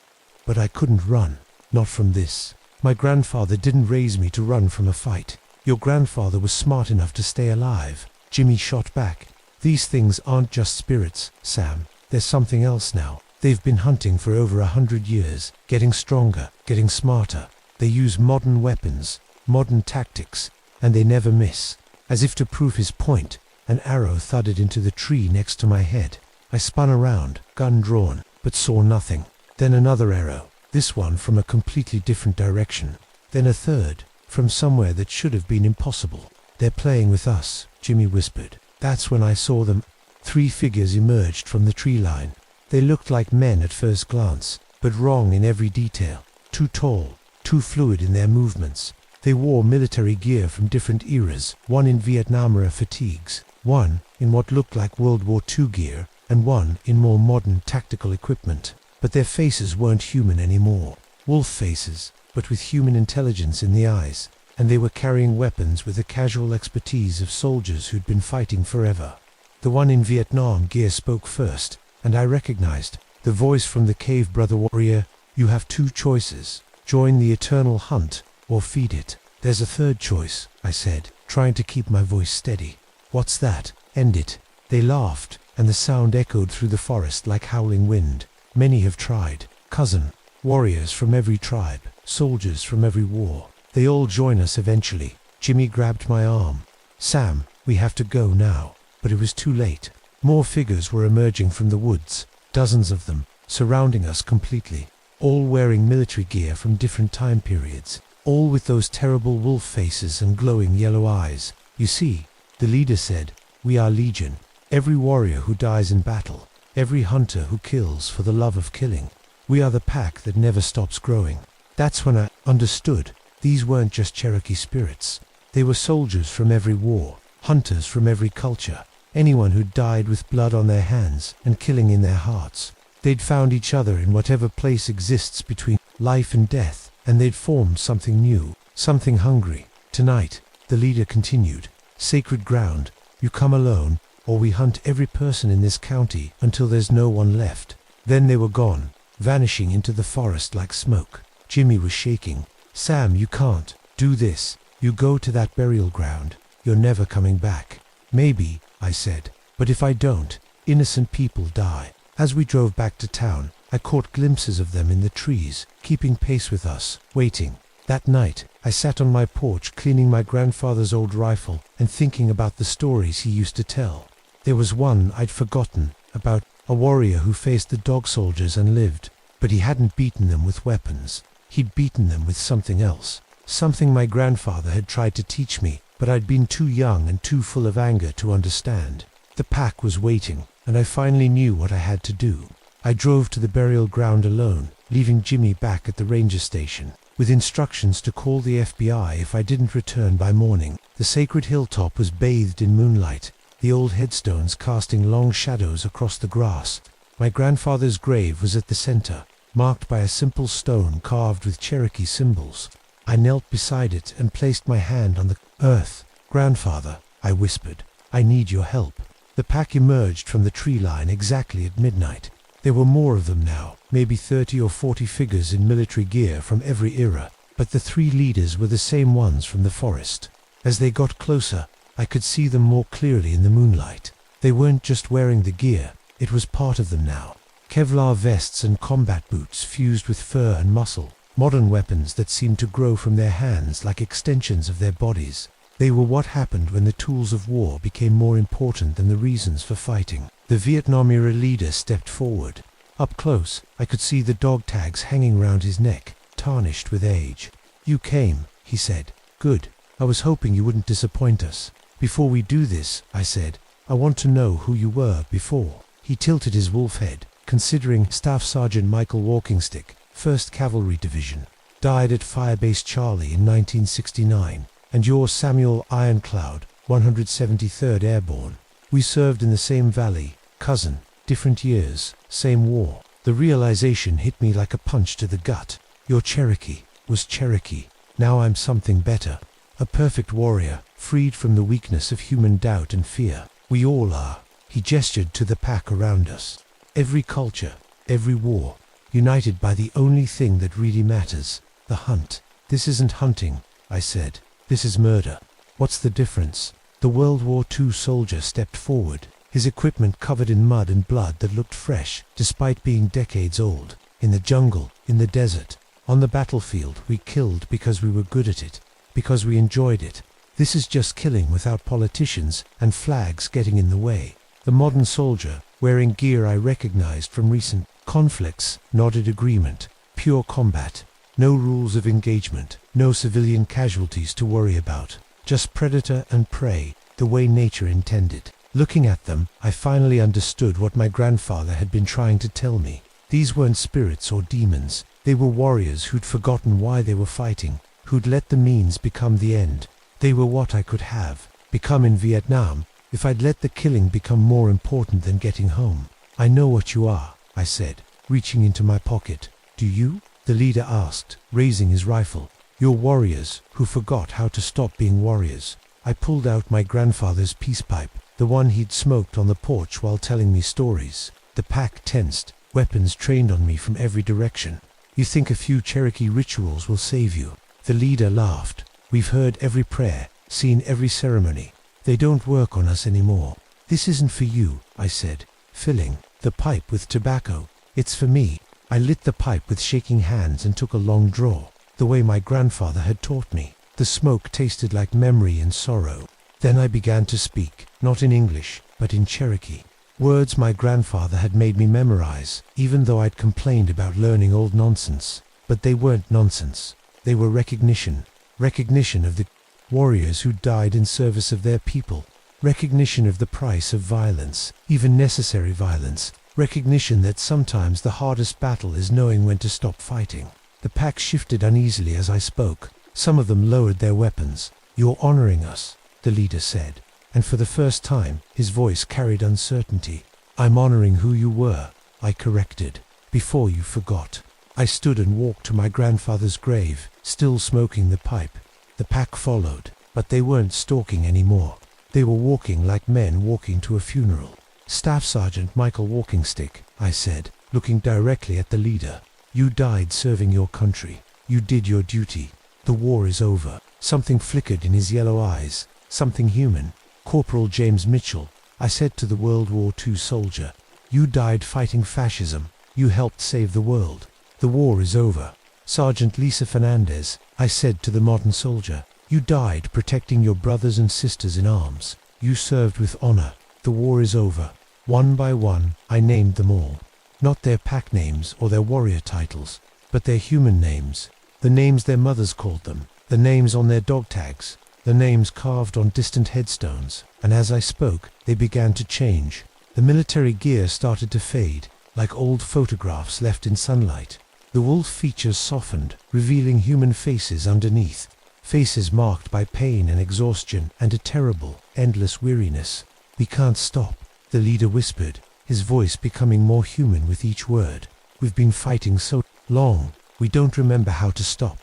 But I couldn't run, not from this. My grandfather didn't raise me to run from a fight. Your grandfather was smart enough to stay alive. Jimmy shot back. "These things aren't just spirits, Sam. There's something else now. They've been hunting for over 100 years, getting stronger, getting smarter. They use modern weapons, modern tactics, and they never miss." As if to prove his point, an arrow thudded into the tree next to my head. I spun around, gun drawn, but saw nothing. Then another arrow, this one from a completely different direction. Then a third, from somewhere that should have been impossible. "They're playing with us," Jimmy whispered. That's when I saw them. 3 figures emerged from the tree line. They looked like men at first glance, but wrong in every detail. Too tall, too fluid in their movements. They wore military gear from different eras, one in Vietnam-era fatigues, one in what looked like World War II gear, and one in more modern tactical equipment. But their faces weren't human anymore. Wolf faces, but with human intelligence in the eyes, and they were carrying weapons with the casual expertise of soldiers who'd been fighting forever. The one in Vietnam gear spoke first, and I recognized the voice from the cave brother warrior. You have two choices: join the eternal hunt, or feed it. There's a third choice, I said, trying to keep my voice steady. What's that? End it. They laughed, and the sound echoed through the forest like howling wind. Many have tried, cousin. Warriors from every tribe, soldiers from every war. They all join us eventually. Jimmy grabbed my arm. Sam, we have to go now. But it was too late. More figures were emerging from the woods, dozens of them, surrounding us completely. All wearing military gear from different time periods. All with those terrible wolf faces and glowing yellow eyes. You see, the leader said, we are Legion. Every warrior who dies in battle. Every hunter who kills for the love of killing. We are the pack that never stops growing. That's when I understood. These weren't just Cherokee spirits. They were soldiers from every war, hunters from every culture, anyone who died with blood on their hands and killing in their hearts. They'd found each other in whatever place exists between life and death, and they'd formed something new, something hungry. Tonight, the leader continued, sacred ground, you come alone, or we hunt every person in this county until there's no one left. Then they were gone, vanishing into the forest like smoke. Jimmy was shaking. Sam, you can't do this. You go to that burial ground. You're never coming back. Maybe, I said, but if I don't, innocent people die. As we drove back to town, I caught glimpses of them in the trees, keeping pace with us, waiting. That night, I sat on my porch cleaning my grandfather's old rifle and thinking about the stories he used to tell. There was one I'd forgotten, about a warrior who faced the dog soldiers and lived, but he hadn't beaten them with weapons. He'd beaten them with something else, something my grandfather had tried to teach me, but I'd been too young and too full of anger to understand. The pack was waiting, and I finally knew what I had to do. I drove to the burial ground alone, leaving Jimmy back at the ranger station, with instructions to call the FBI if I didn't return by morning. The sacred hilltop was bathed in moonlight, the old headstones casting long shadows across the grass. My grandfather's grave was at the center, marked by a simple stone carved with Cherokee symbols. I knelt beside it and placed my hand on the earth. Grandfather, I whispered, I need your help. The pack emerged from the tree line exactly at midnight. There were more of them now, maybe 30 or 40 figures in military gear from every era, but the three leaders were the same ones from the forest. As they got closer, I could see them more clearly in the moonlight. They weren't just wearing the gear, it was part of them now. Kevlar vests and combat boots fused with fur and muscle, modern weapons that seemed to grow from their hands like extensions of their bodies. They were what happened when the tools of war became more important than the reasons for fighting. The Vietnam-era leader stepped forward. Up close, I could see the dog tags hanging round his neck, tarnished with age. You came, he said. Good. I was hoping you wouldn't disappoint us. Before we do this, I said, I want to know who you were before. He tilted his wolf head, considering Staff Sergeant Michael Walkingstick, 1st Cavalry Division, died at Firebase Charlie in 1969, and you're Samuel Ironcloud, 173rd Airborne. We served in the same valley, cousin, different years, same war. The realization hit me like a punch to the gut. Your Cherokee was Cherokee. Now I'm something better. A perfect warrior, freed from the weakness of human doubt and fear. We all are. He gestured to the pack around us. Every culture, every war, united by the only thing that really matters, the hunt. This isn't hunting, I said. This is murder. What's the difference? The World War II soldier stepped forward, his equipment covered in mud and blood that looked fresh, despite being decades old. In the jungle, in the desert, on the battlefield, we killed because we were good at it, because we enjoyed it. This is just killing without politicians and flags getting in the way. The modern soldier, wearing gear I recognized from recent conflicts, nodded agreement. Pure combat. No rules of engagement, no civilian casualties to worry about. Just predator and prey, the way nature intended. Looking at them, I finally understood what my grandfather had been trying to tell me. These weren't spirits or demons. They were warriors who'd forgotten why they were fighting, who'd let the means become the end. They were what I could have become in Vietnam if I'd let the killing become more important than getting home. I know what you are, I said, reaching into my pocket. Do you? The leader asked, raising his rifle. You're warriors who forgot how to stop being warriors. I pulled out my grandfather's peace pipe, the one he'd smoked on the porch while telling me stories. The pack tensed, weapons trained on me from every direction. You think a few Cherokee rituals will save you? The leader laughed. We've heard every prayer, seen every ceremony. They don't work on us anymore. This isn't for you, I said, filling the pipe with tobacco. It's for me. I lit the pipe with shaking hands and took a long draw, the way my grandfather had taught me. The smoke tasted like memory and sorrow. Then I began to speak, not in English, but in Cherokee. Words my grandfather had made me memorize, even though I'd complained about learning old nonsense. But they weren't nonsense. They were recognition. Recognition of the warriors who died in service of their people. Recognition of the price of violence, even necessary violence. Recognition that sometimes the hardest battle is knowing when to stop fighting. The pack shifted uneasily as I spoke. Some of them lowered their weapons. You're honoring us, the leader said. And for the first time, his voice carried uncertainty. I'm honoring who you were, I corrected, before you forgot. I stood and walked to my grandfather's grave, still smoking the pipe. The pack followed, but they weren't stalking anymore. They were walking like men walking to a funeral. Staff Sergeant Michael Walkingstick, I said, looking directly at the leader. You died serving your country. You did your duty. The war is over. Something flickered in his yellow eyes, something human. Corporal James Mitchell, I said to the World War II soldier. You died fighting fascism. You helped save the world. The war is over. Sergeant Lisa Fernandez, I said to the modern soldier. You died protecting your brothers and sisters in arms. You served with honor. The war is over. One by one, I named them all. Not their pack names or their warrior titles, but their human names. The names their mothers called them. The names on their dog tags. The names carved on distant headstones. And as I spoke, they began to change. The military gear started to fade, like old photographs left in sunlight. The wolf features softened, revealing human faces underneath. Faces marked by pain and exhaustion and a terrible, endless weariness. We can't stop, the leader whispered, his voice becoming more human with each word. We've been fighting so long, we don't remember how to stop.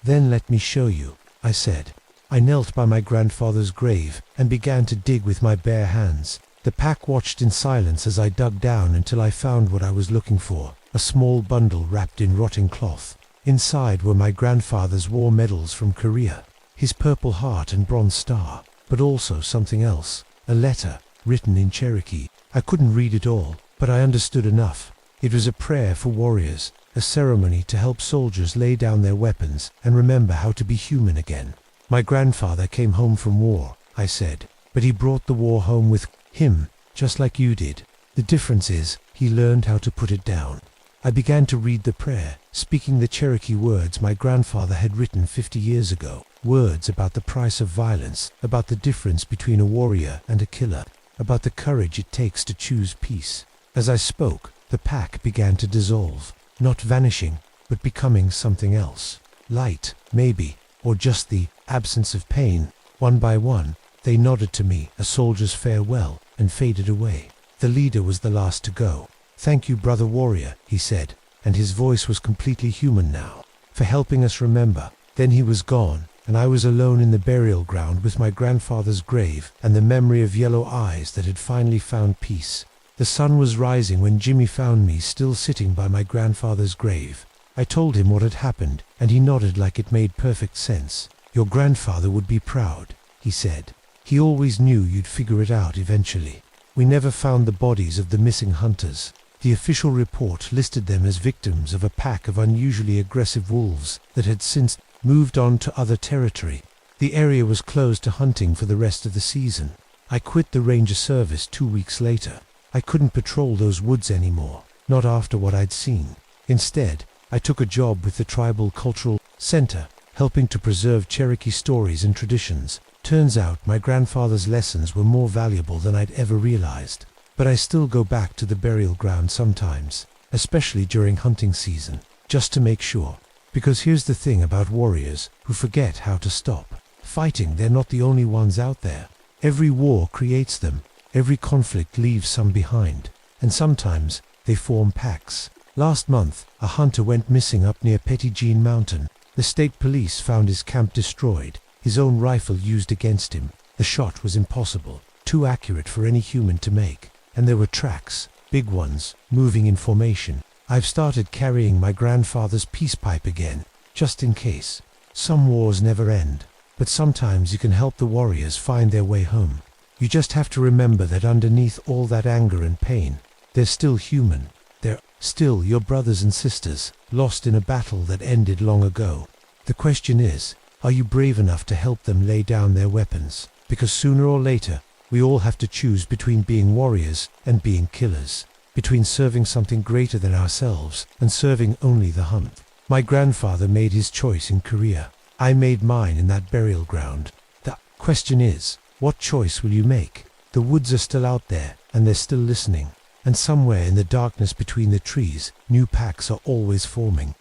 Then let me show you, I said. I knelt by my grandfather's grave and began to dig with my bare hands. The pack watched in silence as I dug down until I found what I was looking for, a small bundle wrapped in rotting cloth. Inside were my grandfather's war medals from Korea, his Purple Heart and Bronze Star, but also something else, a letter, written in Cherokee. I couldn't read it all, but I understood enough. It was a prayer for warriors, a ceremony to help soldiers lay down their weapons and remember how to be human again. My grandfather came home from war, I said, but he brought the war home with him, just like you did. The difference is, he learned how to put it down. I began to read the prayer, speaking the Cherokee words my grandfather had written 50 years ago. Words about the price of violence, about the difference between a warrior and a killer, about the courage it takes to choose peace. As I spoke, the pack began to dissolve, not vanishing, but becoming something else. Light, maybe, or just the absence of pain. One by one, they nodded to me a soldier's farewell and faded away. The leader was the last to go. Thank you, brother warrior, he said, and his voice was completely human now, for helping us remember. Then he was gone, and I was alone in the burial ground with my grandfather's grave and the memory of yellow eyes that had finally found peace. The sun was rising when Jimmy found me still sitting by my grandfather's grave. I told him what had happened, and he nodded like it made perfect sense. Your grandfather would be proud, he said. He always knew you'd figure it out eventually. We never found the bodies of the missing hunters. The official report listed them as victims of a pack of unusually aggressive wolves that had since moved on to other territory. The area was closed to hunting for the rest of the season. I quit the ranger service 2 weeks later. I couldn't patrol those woods anymore, not after what I'd seen. Instead, I took a job with the Tribal Cultural Center, helping to preserve Cherokee stories and traditions, Turns out my grandfather's lessons were more valuable than I'd ever realized. But I still go back to the burial ground sometimes, especially during hunting season, just to make sure. Because here's the thing about warriors who forget how to stop fighting. They're not the only ones out there. Every war creates them. Every conflict leaves some behind. And sometimes they form packs. Last month, a hunter went missing up near Petit Jean Mountain. The state police found his camp destroyed, his own rifle used against him. The shot was impossible, too accurate for any human to make. And there were tracks, big ones, moving in formation. I've started carrying my grandfather's peace pipe again, just in case. Some wars never end, but sometimes you can help the warriors find their way home. You just have to remember that underneath all that anger and pain, they're still human. They're still your brothers and sisters, lost in a battle that ended long ago. The question is, are you brave enough to help them lay down their weapons? Because sooner or later, we all have to choose between being warriors and being killers. Between serving something greater than ourselves and serving only the hunt. My grandfather made his choice in Korea. I made mine in that burial ground. The question is, what choice will you make? The woods are still out there, and they're still listening. And somewhere in the darkness between the trees, new packs are always forming.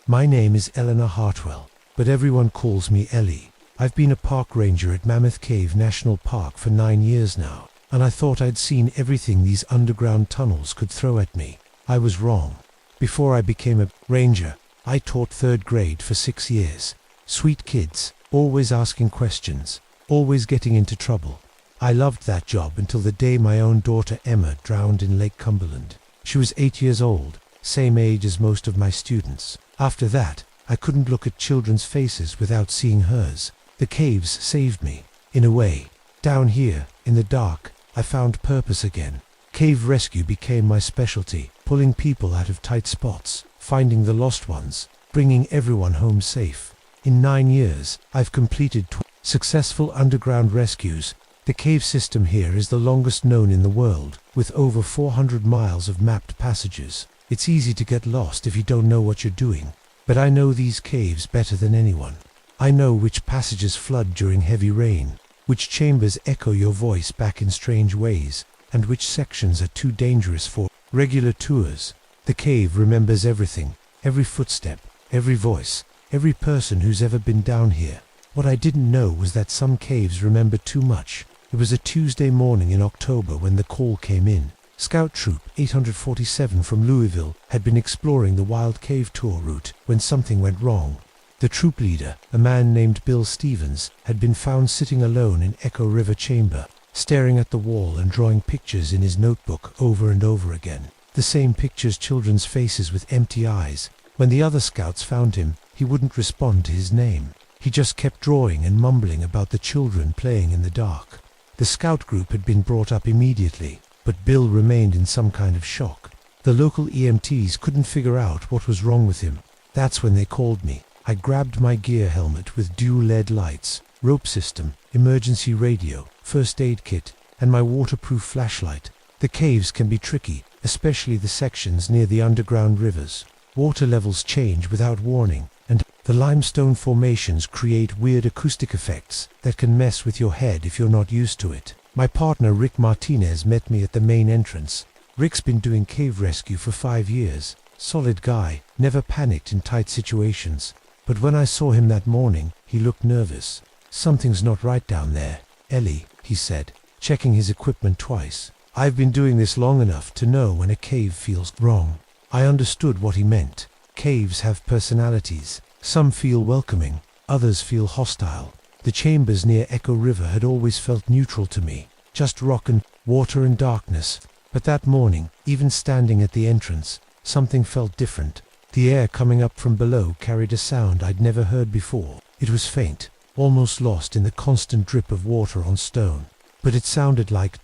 My name is Eleanor Hartwell, but everyone calls me Ellie. I've been a park ranger at Mammoth Cave National Park for 9 years now, and I thought I'd seen everything these underground tunnels could throw at me. I was wrong. Before I became a ranger, I taught 3rd grade for 6 years. Sweet kids, always asking questions, always getting into trouble. I loved that job until the day my own daughter Emma drowned in Lake Cumberland. She was 8 years old, same age as most of my students. After that, I couldn't look at children's faces without seeing hers. The caves saved me, in a way. Down here, in the dark, I found purpose again. Cave rescue became my specialty, pulling people out of tight spots, finding the lost ones, bringing everyone home safe. In 9 years, I've completed successful underground rescues. The cave system here is the longest known in the world, with over 400 miles of mapped passages. It's easy to get lost if you don't know what you're doing, but I know these caves better than anyone. I know which passages flood during heavy rain, which chambers echo your voice back in strange ways, and which sections are too dangerous for regular tours. The cave remembers everything, every footstep, every voice, every person who's ever been down here. What I didn't know was that some caves remember too much. It was a Tuesday morning in October when the call came in. Scout Troop 847 from Louisville had been exploring the Wild Cave Tour route when something went wrong. The troop leader, a man named Bill Stevens, had been found sitting alone in Echo River Chamber, staring at the wall and drawing pictures in his notebook over and over again. The same pictures, children's faces with empty eyes. When the other scouts found him, he wouldn't respond to his name. He just kept drawing and mumbling about the children playing in the dark. The scout group had been brought up immediately, but Bill remained in some kind of shock. The local EMTs couldn't figure out what was wrong with him. That's when they called me. I grabbed my gear helmet with dual LED lights, rope system, emergency radio, first aid kit, and my waterproof flashlight. The caves can be tricky, especially the sections near the underground rivers. Water levels change without warning, and the limestone formations create weird acoustic effects that can mess with your head if you're not used to it. My partner Rick Martinez met me at the main entrance. Rick's been doing cave rescue for 5 years. Solid guy, never panicked in tight situations. But when I saw him that morning, he looked nervous. "Something's not right down there, Ellie," he said, checking his equipment twice. I've been doing this long enough to know when a cave feels wrong. I understood what he meant. Caves have personalities. Some feel welcoming, others feel hostile. The chambers near Echo River had always felt neutral to me, just rock and water and darkness. But that morning, even standing at the entrance, something felt different. The air coming up from below carried a sound I'd never heard before. It was faint, almost lost in the constant drip of water on stone. But it sounded like ...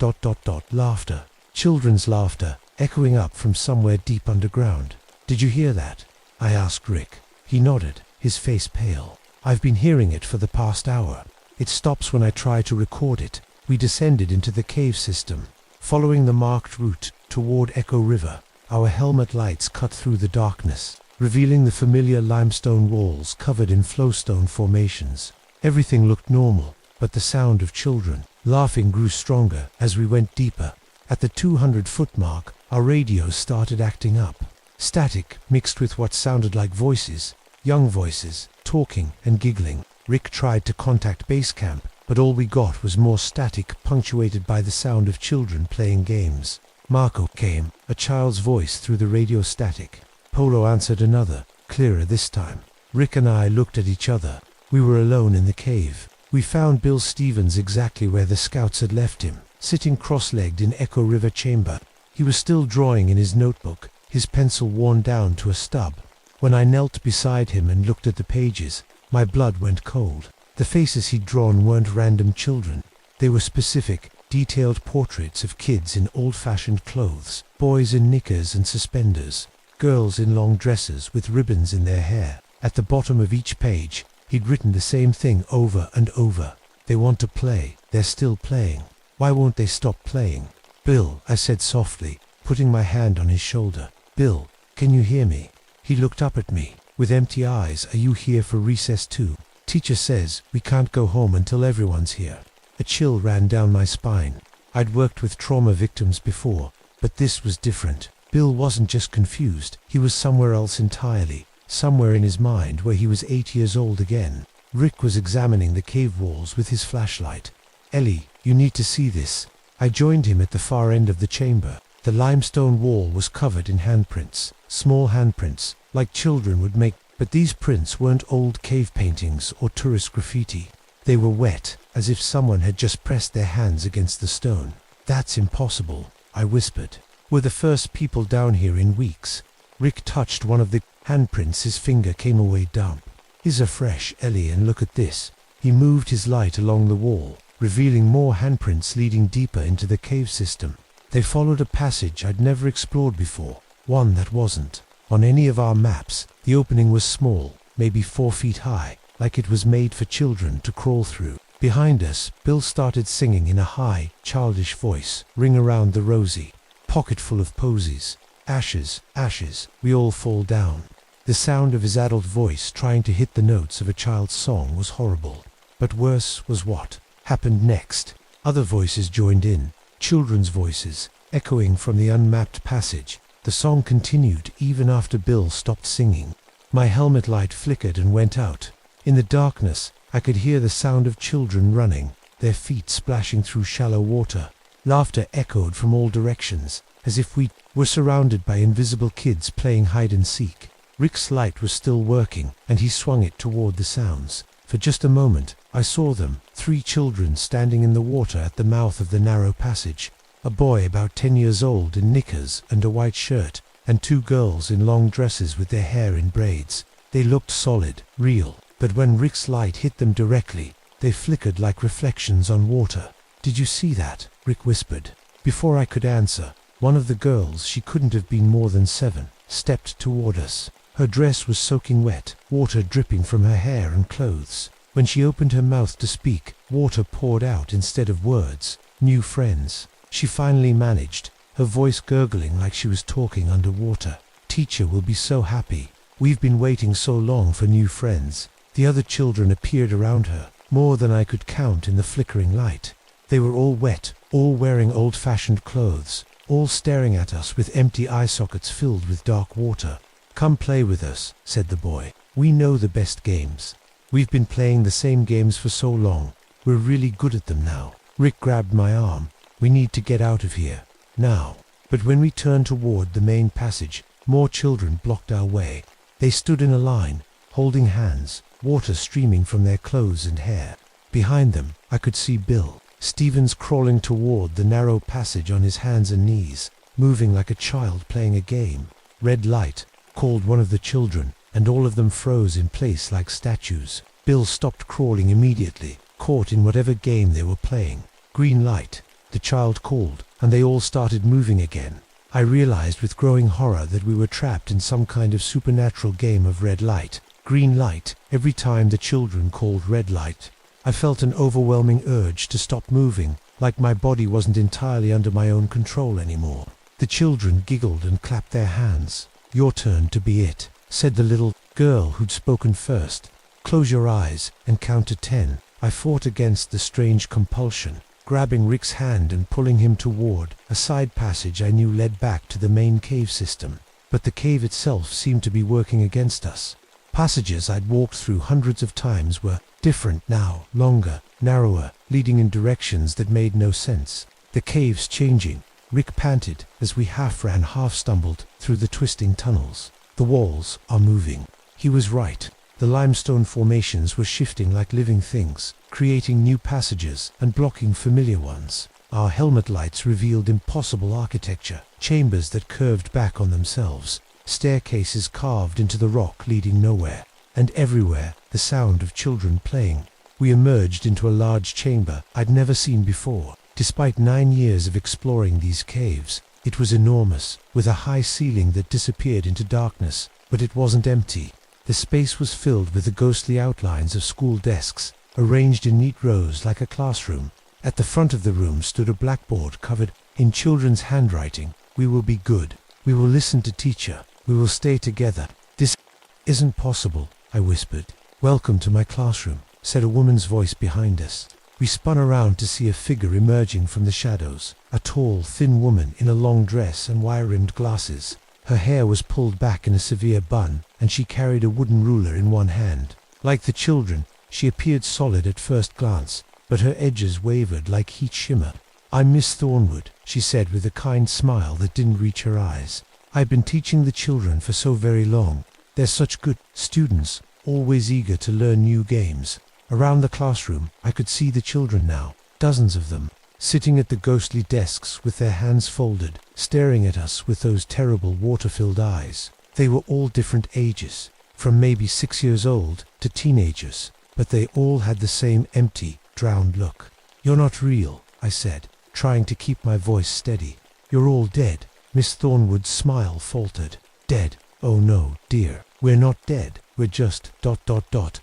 laughter. Children's laughter, echoing up from somewhere deep underground. "Did you hear that?" I asked Rick. He nodded, his face pale. "I've been hearing it for the past hour. It stops when I try to record it." We descended into the cave system, following the marked route toward Echo River. our helmet lights cut through the darkness, revealing the familiar limestone walls covered in flowstone formations. Everything looked normal, but the sound of children laughing grew stronger as we went deeper. At the 200-foot mark, our radios started acting up. Static mixed with what sounded like voices, young voices, talking and giggling. Rick tried to contact base camp, but all we got was more static punctuated by the sound of children playing games. Marco came, a child's voice through the radio static. Polo answered another, clearer this time. Rick and I looked at each other. We were alone in the cave. We found Bill Stevens exactly where the scouts had left him, sitting cross-legged in Echo River chamber. He was still drawing in his notebook, his pencil worn down to a stub. When I knelt beside him and looked at the pages, my blood went cold. The faces he'd drawn weren't random children. They were specific, detailed portraits of kids in old-fashioned clothes, boys in knickers and suspenders, girls in long dresses with ribbons in their hair. At the bottom of each page, he'd written the same thing over and over. They want to play. They're still playing. Why won't they stop playing? Bill, I said softly, putting my hand on his shoulder. Bill, can you hear me? He looked up at me, with empty eyes. Are you here for recess too? Teacher says we can't go home until everyone's here. A chill ran down my spine. I'd worked with trauma victims before, but this was different. Bill wasn't just confused, he was somewhere else entirely, somewhere in his mind where he was 8 years old again. Rick was examining the cave walls with his flashlight. Ellie, you need to see this. I joined him at the far end of the chamber. The limestone wall was covered in handprints, small handprints, like children would make, but these prints weren't old cave paintings or tourist graffiti. They were wet, as if someone had just pressed their hands against the stone. That's impossible, I whispered. We're the first people down here in weeks. Rick touched one of the handprints. His finger came away damp. These are fresh, Ellie, and look at this. He moved his light along the wall, revealing more handprints leading deeper into the cave system. They followed a passage I'd never explored before, one that wasn't on any of our maps. The opening was small, maybe 4 feet high, like it was made for children to crawl through. Behind us, Bill started singing in a high, childish voice, Ring Around the Rosie. Pocket full of posies. Ashes, ashes, we all fall down. The sound of his adult voice trying to hit the notes of a child's song was horrible. But worse was what happened next. Other voices joined in, children's voices, echoing from the unmapped passage. The song continued even after Bill stopped singing. My helmet light flickered and went out. In the darkness, I could hear the sound of children running, their feet splashing through shallow water. Laughter echoed from all directions, as if we were surrounded by invisible kids playing hide and seek. Rick's light was still working, and he swung it toward the sounds. For just a moment, I saw them, 3 children standing in the water at the mouth of the narrow passage. A boy about 10 years old in knickers and a white shirt, and 2 girls in long dresses with their hair in braids. They looked solid, real, but when Rick's light hit them directly, they flickered like reflections on water. Did you see that? Rick whispered. Before I could answer, one of the girls, she couldn't have been more than 7, stepped toward us. Her dress was soaking wet, water dripping from her hair and clothes. When she opened her mouth to speak, water poured out instead of words. New friends. She finally managed, her voice gurgling like she was talking underwater. Teacher will be so happy. We've been waiting so long for new friends. The other children appeared around her, more than I could count in the flickering light. They were all wet, all wearing old-fashioned clothes, all staring at us with empty eye sockets filled with dark water. Come play with us, said the boy. We know the best games. We've been playing the same games for so long. We're really good at them now. Rick grabbed my arm. We need to get out of here. Now. But when we turned toward the main passage, more children blocked our way. They stood in a line, holding hands, water streaming from their clothes and hair. Behind them, I could see Bill Stevens crawling toward the narrow passage on his hands and knees, moving like a child playing a game. Red light, called one of the children, and all of them froze in place like statues. Bill stopped crawling immediately, caught in whatever game they were playing. Green light, the child called, and they all started moving again. I realized with growing horror that we were trapped in some kind of supernatural game of red light, green light, every time the children called red light. I felt an overwhelming urge to stop moving, like my body wasn't entirely under my own control anymore. The children giggled and clapped their hands. "Your turn to be it," said the little girl who'd spoken first. "Close your eyes and count to 10. I fought against the strange compulsion, grabbing Rick's hand and pulling him toward a side passage I knew led back to the main cave system. But the cave itself seemed to be working against us. Passages I'd walked through hundreds of times were different now, longer, narrower, leading in directions that made no sense. "The cave's changing," Rick panted as we half ran, half stumbled through the twisting tunnels. "The walls are moving." He was right. The limestone formations were shifting like living things, creating new passages and blocking familiar ones. Our helmet lights revealed impossible architecture, chambers that curved back on themselves, staircases carved into the rock leading nowhere, and everywhere the sound of children playing. We emerged into a large chamber I'd never seen before. Despite 9 years of exploring these caves, it was enormous, with a high ceiling that disappeared into darkness, but it wasn't empty. The space was filled with the ghostly outlines of school desks, arranged in neat rows like a classroom. At the front of the room stood a blackboard covered in children's handwriting. "We will be good. We will listen to teacher. We will stay together." "This isn't possible," I whispered. "Welcome to my classroom," said a woman's voice behind us. We spun around to see a figure emerging from the shadows, a tall, thin woman in a long dress and wire-rimmed glasses. Her hair was pulled back in a severe bun, and she carried a wooden ruler in one hand. Like the children, she appeared solid at first glance, but her edges wavered like heat shimmer. "I'm Miss Thornwood," she said with a kind smile that didn't reach her eyes. "I've been teaching the children for so very long. They're such good students, always eager to learn new games." Around the classroom, I could see the children now, dozens of them, sitting at the ghostly desks with their hands folded, staring at us with those terrible water-filled eyes. They were all different ages, from maybe 6 years old to teenagers, but they all had the same empty, drowned look. "You're not real," I said, trying to keep my voice steady. "You're all dead." Miss Thornwood's smile faltered. "Dead? Oh no, dear, we're not dead. We're just ...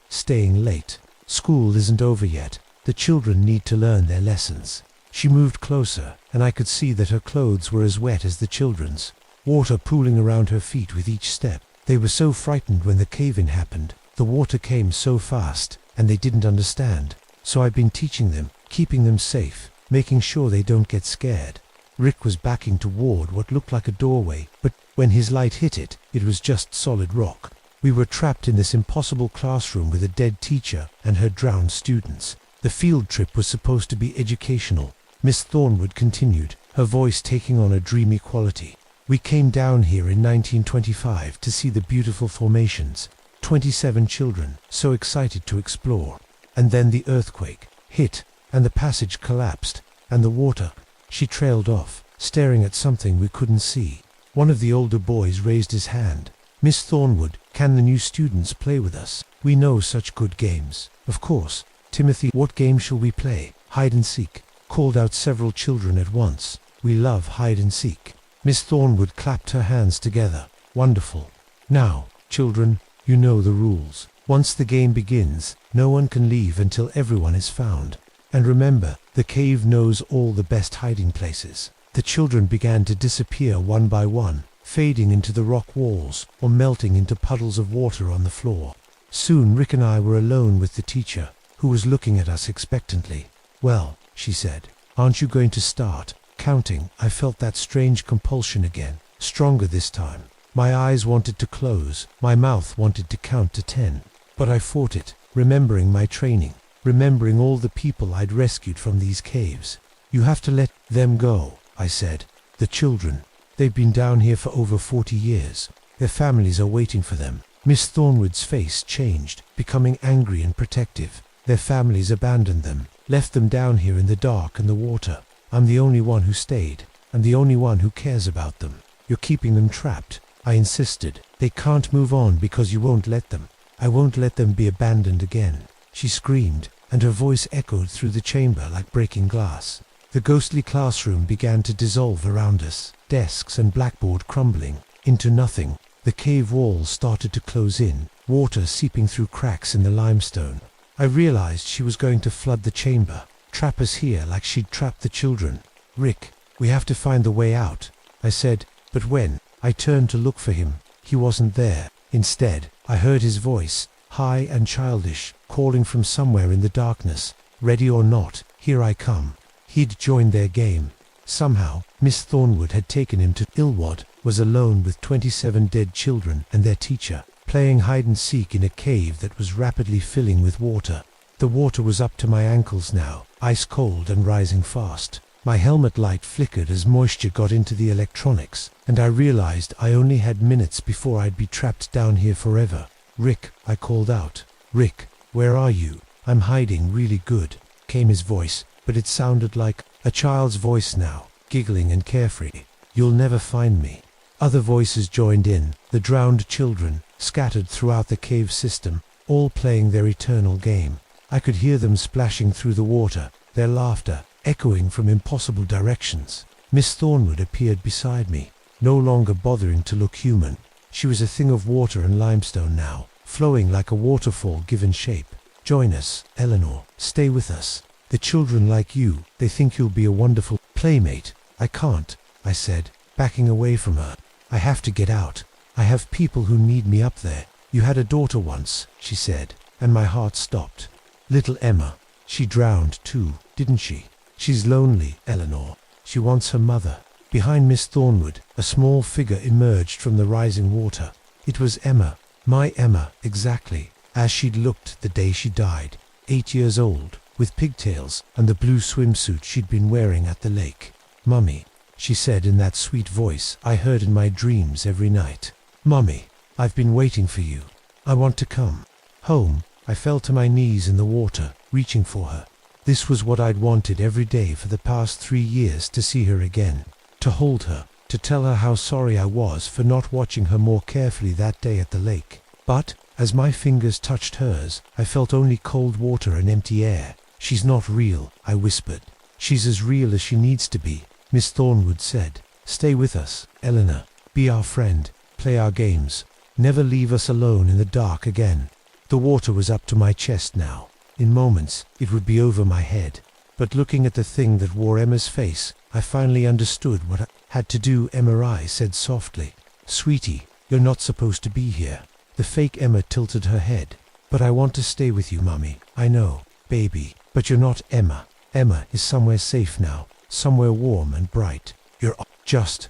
staying late. School isn't over yet. The children need to learn their lessons." She moved closer, and I could see that her clothes were as wet as the children's, water pooling around her feet with each step. They were so frightened when the cave-in happened. The water came so fast, and they didn't understand. So I've been teaching them, keeping them safe, making sure they don't get scared. Rick was backing toward what looked like a doorway, but when his light hit it, it was just solid rock. We were trapped in this impossible classroom with a dead teacher and her drowned students. The field trip was supposed to be educational. Miss Thornwood continued, her voice taking on a dreamy quality. "We came down here in 1925 to see the beautiful formations. 27 children, so excited to explore. And then the earthquake hit, and the passage collapsed, and the water..." She trailed off, staring at something we couldn't see. One of the older boys raised his hand. "Miss Thornwood, can the new students play with us? We know such good games." "Of course. Timothy, what game shall we play?" "Hide and seek," called out several children at once. "We love hide and seek." Miss Thornwood clapped her hands together. "Wonderful. Now, children, you know the rules. Once the game begins, no one can leave until everyone is found. And remember, the cave knows all the best hiding places." The children began to disappear one by one, fading into the rock walls or melting into puddles of water on the floor. Soon Rick and I were alone with the teacher, who was looking at us expectantly. "Well," she said, "aren't you going to start counting?" I felt that strange compulsion again, stronger this time. My eyes wanted to close, my mouth wanted to count to 10. But I fought it, remembering my training, remembering all the people I'd rescued from these caves. "You have to let them go," I said. "The children. They've been down here for over 40 years. Their families are waiting for them." Miss Thornwood's face changed, becoming angry and protective. "Their families abandoned them, left them down here in the dark and the water. I'm the only one who stayed. I'm the only one who cares about them. You're keeping them trapped," I insisted. "They can't move on because you won't let them. I won't let them be abandoned again." She screamed, and her voice echoed through the chamber like breaking glass. The ghostly classroom began to dissolve around us, desks and blackboard crumbling into nothing. The cave walls started to close in, water seeping through cracks in the limestone. I realized she was going to flood the chamber, trap us here like she'd trapped the children. "Rick, we have to find the way out." I said, but when I turned to look for him, he wasn't there. Instead, I heard his voice, high and childish, calling from somewhere in the darkness, "Ready or not, here I come." He'd joined their game. Somehow, Miss Thornwood had taken him to Ilwad, was alone with 27 dead children and their teacher, playing hide-and-seek in a cave that was rapidly filling with water. The water was up to my ankles now, ice cold and rising fast. My helmet light flickered as moisture got into the electronics, and I realized I only had minutes before I'd be trapped down here forever. "Rick," I called out. "Rick, where are you?" "I'm hiding really good," came his voice, but it sounded like a child's voice now, giggling and carefree. "You'll never find me." Other voices joined in, the drowned children, scattered throughout the cave system, all playing their eternal game. I could hear them splashing through the water, their laughter echoing from impossible directions. Miss Thornwood appeared beside me, no longer bothering to look human. She was a thing of water and limestone now, flowing like a waterfall given shape. "Join us, Eleanor. Stay with us. The children like you, they think you'll be a wonderful playmate." "I can't," I said, backing away from her. "I have to get out. I have people who need me up there." "You had a daughter once," she said, and my heart stopped. "Little Emma. She drowned too, didn't she? She's lonely, Eleanor. She wants her mother." Behind Miss Thornwood, a small figure emerged from the rising water. It was Emma, my Emma, exactly as she'd looked the day she died, 8 years old, with pigtails and the blue swimsuit she'd been wearing at the lake. "Mummy," she said in that sweet voice I heard in my dreams every night. "Mummy, I've been waiting for you. I want to come home." I fell to my knees in the water, reaching for her. This was what I'd wanted every day for the past 3 years, to see her again, to hold her, to tell her how sorry I was for not watching her more carefully that day at the lake. But, as my fingers touched hers, I felt only cold water and empty air. "She's not real," I whispered. "She's as real as she needs to be," Miss Thornwood said. "Stay with us, Eleanor. Be our friend. Play our games. Never leave us alone in the dark again." The water was up to my chest now. In moments, it would be over my head. But looking at the thing that wore Emma's face, I finally understood what I had to do. MRI said softly, "Sweetie, you're not supposed to be here." The fake Emma tilted her head. "But I want to stay with you, Mummy." "I know, baby, but you're not Emma. Emma is somewhere safe now, somewhere warm and bright. You're just ...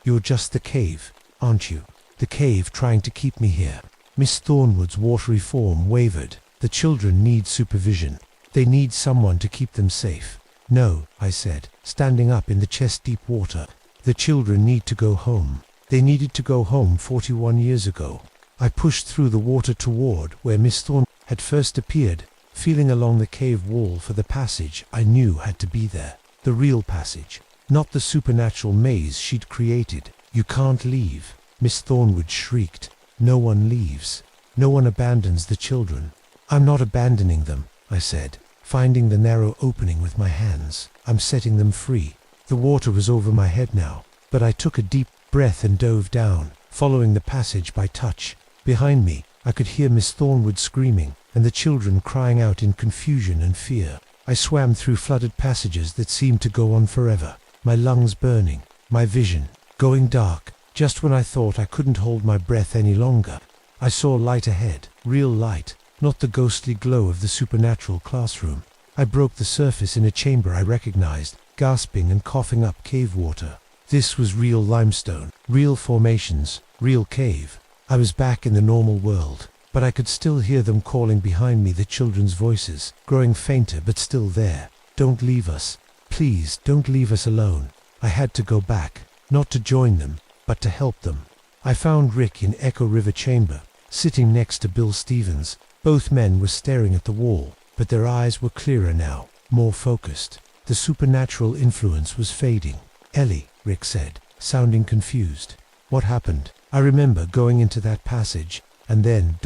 You're just the cave, aren't you? The cave trying to keep me here." Miss Thornwood's watery form wavered. "The children need supervision. They need someone to keep them safe." "No," I said, standing up in the chest-deep water. "The children need to go home. They needed to go home 41 years ago." I pushed through the water toward where Miss Thornwood had first appeared, feeling along the cave wall for the passage I knew had to be there. The real passage, not the supernatural maze she'd created. "You can't leave," Miss Thornwood shrieked. "No one leaves. No one abandons the children." "I'm not abandoning them," I said, finding the narrow opening with my hands. "I'm setting them free." The water was over my head now, but I took a deep breath and dove down, following the passage by touch. Behind me, I could hear Miss Thornwood screaming, and the children crying out in confusion and fear. I swam through flooded passages that seemed to go on forever, my lungs burning, my vision going dark. Just when I thought I couldn't hold my breath any longer, I saw light ahead, real light, not the ghostly glow of the supernatural classroom. I broke the surface in a chamber I recognized, gasping and coughing up cave water. This was real limestone, real formations, real cave. I was back in the normal world, but I could still hear them calling behind me, the children's voices, growing fainter but still there. "Don't leave us. Please, don't leave us alone." I had to go back, not to join them, but to help them. I found Rick in Echo River Chamber, sitting next to Bill Stevens. Both men were staring at the wall, but their eyes were clearer now, more focused. The supernatural influence was fading. "Ellie," Rick said, sounding confused. "What happened?" I remember going into that passage, and then ...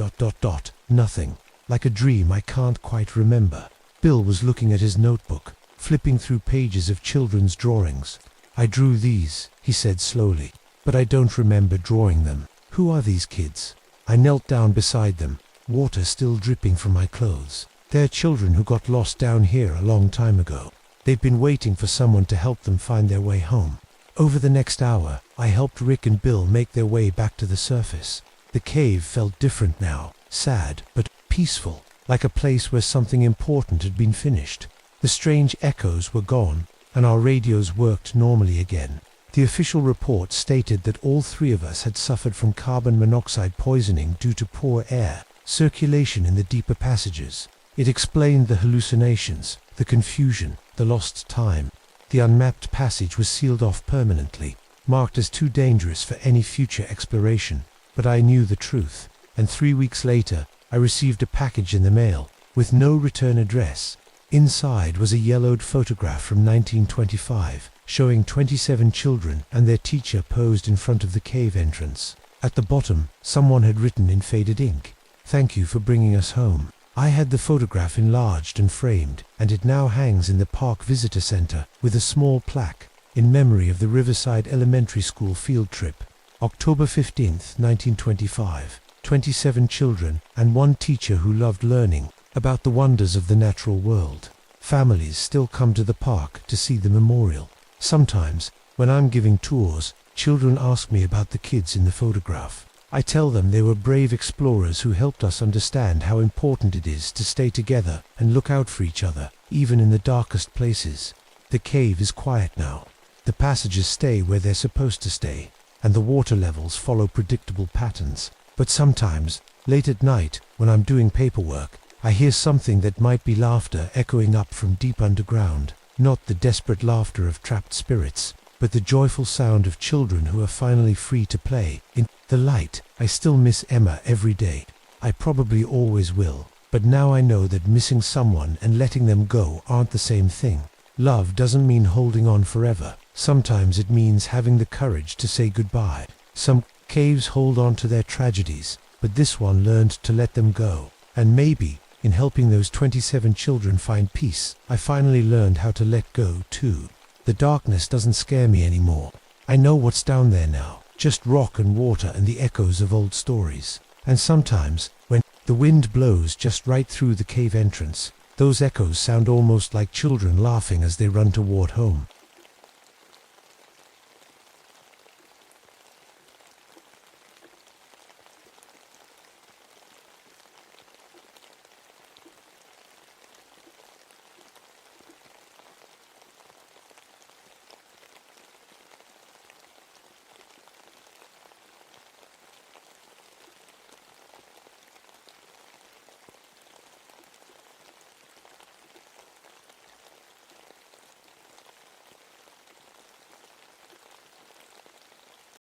nothing. Like a dream I can't quite remember. Bill was looking at his notebook, flipping through pages of children's drawings. "I drew these," he said slowly, "but I don't remember drawing them." "Who are these kids?" I knelt down beside them, water still dripping from my clothes. "They're children who got lost down here a long time ago. They've been waiting for someone to help them find their way home." Over the next hour, I helped Rick and Bill make their way back to the surface. The cave felt different now, sad but peaceful, like a place where something important had been finished. The strange echoes were gone, and our radios worked normally again. The official report stated that all three of us had suffered from carbon monoxide poisoning due to poor air circulation in the deeper passages. It explained the hallucinations, the confusion, the lost time. The unmapped passage was sealed off permanently, marked as too dangerous for any future exploration. But I knew the truth, and 3 weeks later, I received a package in the mail, with no return address. Inside was a yellowed photograph from 1925, showing 27 children and their teacher posed in front of the cave entrance. At the bottom, someone had written in faded ink, "Thank you for bringing us home." I had the photograph enlarged and framed, and it now hangs in the Park Visitor Center with a small plaque, in memory of the Riverside Elementary School field trip. October 15th, 1925. 27 children and one teacher who loved learning about the wonders of the natural world. Families still come to the park to see the memorial. Sometimes, when I'm giving tours, children ask me about the kids in the photograph. I tell them they were brave explorers who helped us understand how important it is to stay together and look out for each other, even in the darkest places. The cave is quiet now. The passages stay where they're supposed to stay, and the water levels follow predictable patterns. But sometimes, late at night, when I'm doing paperwork, I hear something that might be laughter echoing up from deep underground. Not the desperate laughter of trapped spirits, but the joyful sound of children who are finally free to play. In the light, I still miss Emma every day. I probably always will. But now I know that missing someone and letting them go aren't the same thing. Love doesn't mean holding on forever. Sometimes it means having the courage to say goodbye. Some caves hold on to their tragedies, but this one learned to let them go. And maybe, in helping those 27 children find peace, I finally learned how to let go too. The darkness doesn't scare me anymore. I know what's down there now, just rock and water and the echoes of old stories. And sometimes, when the wind blows just right through the cave entrance, those echoes sound almost like children laughing as they run toward home.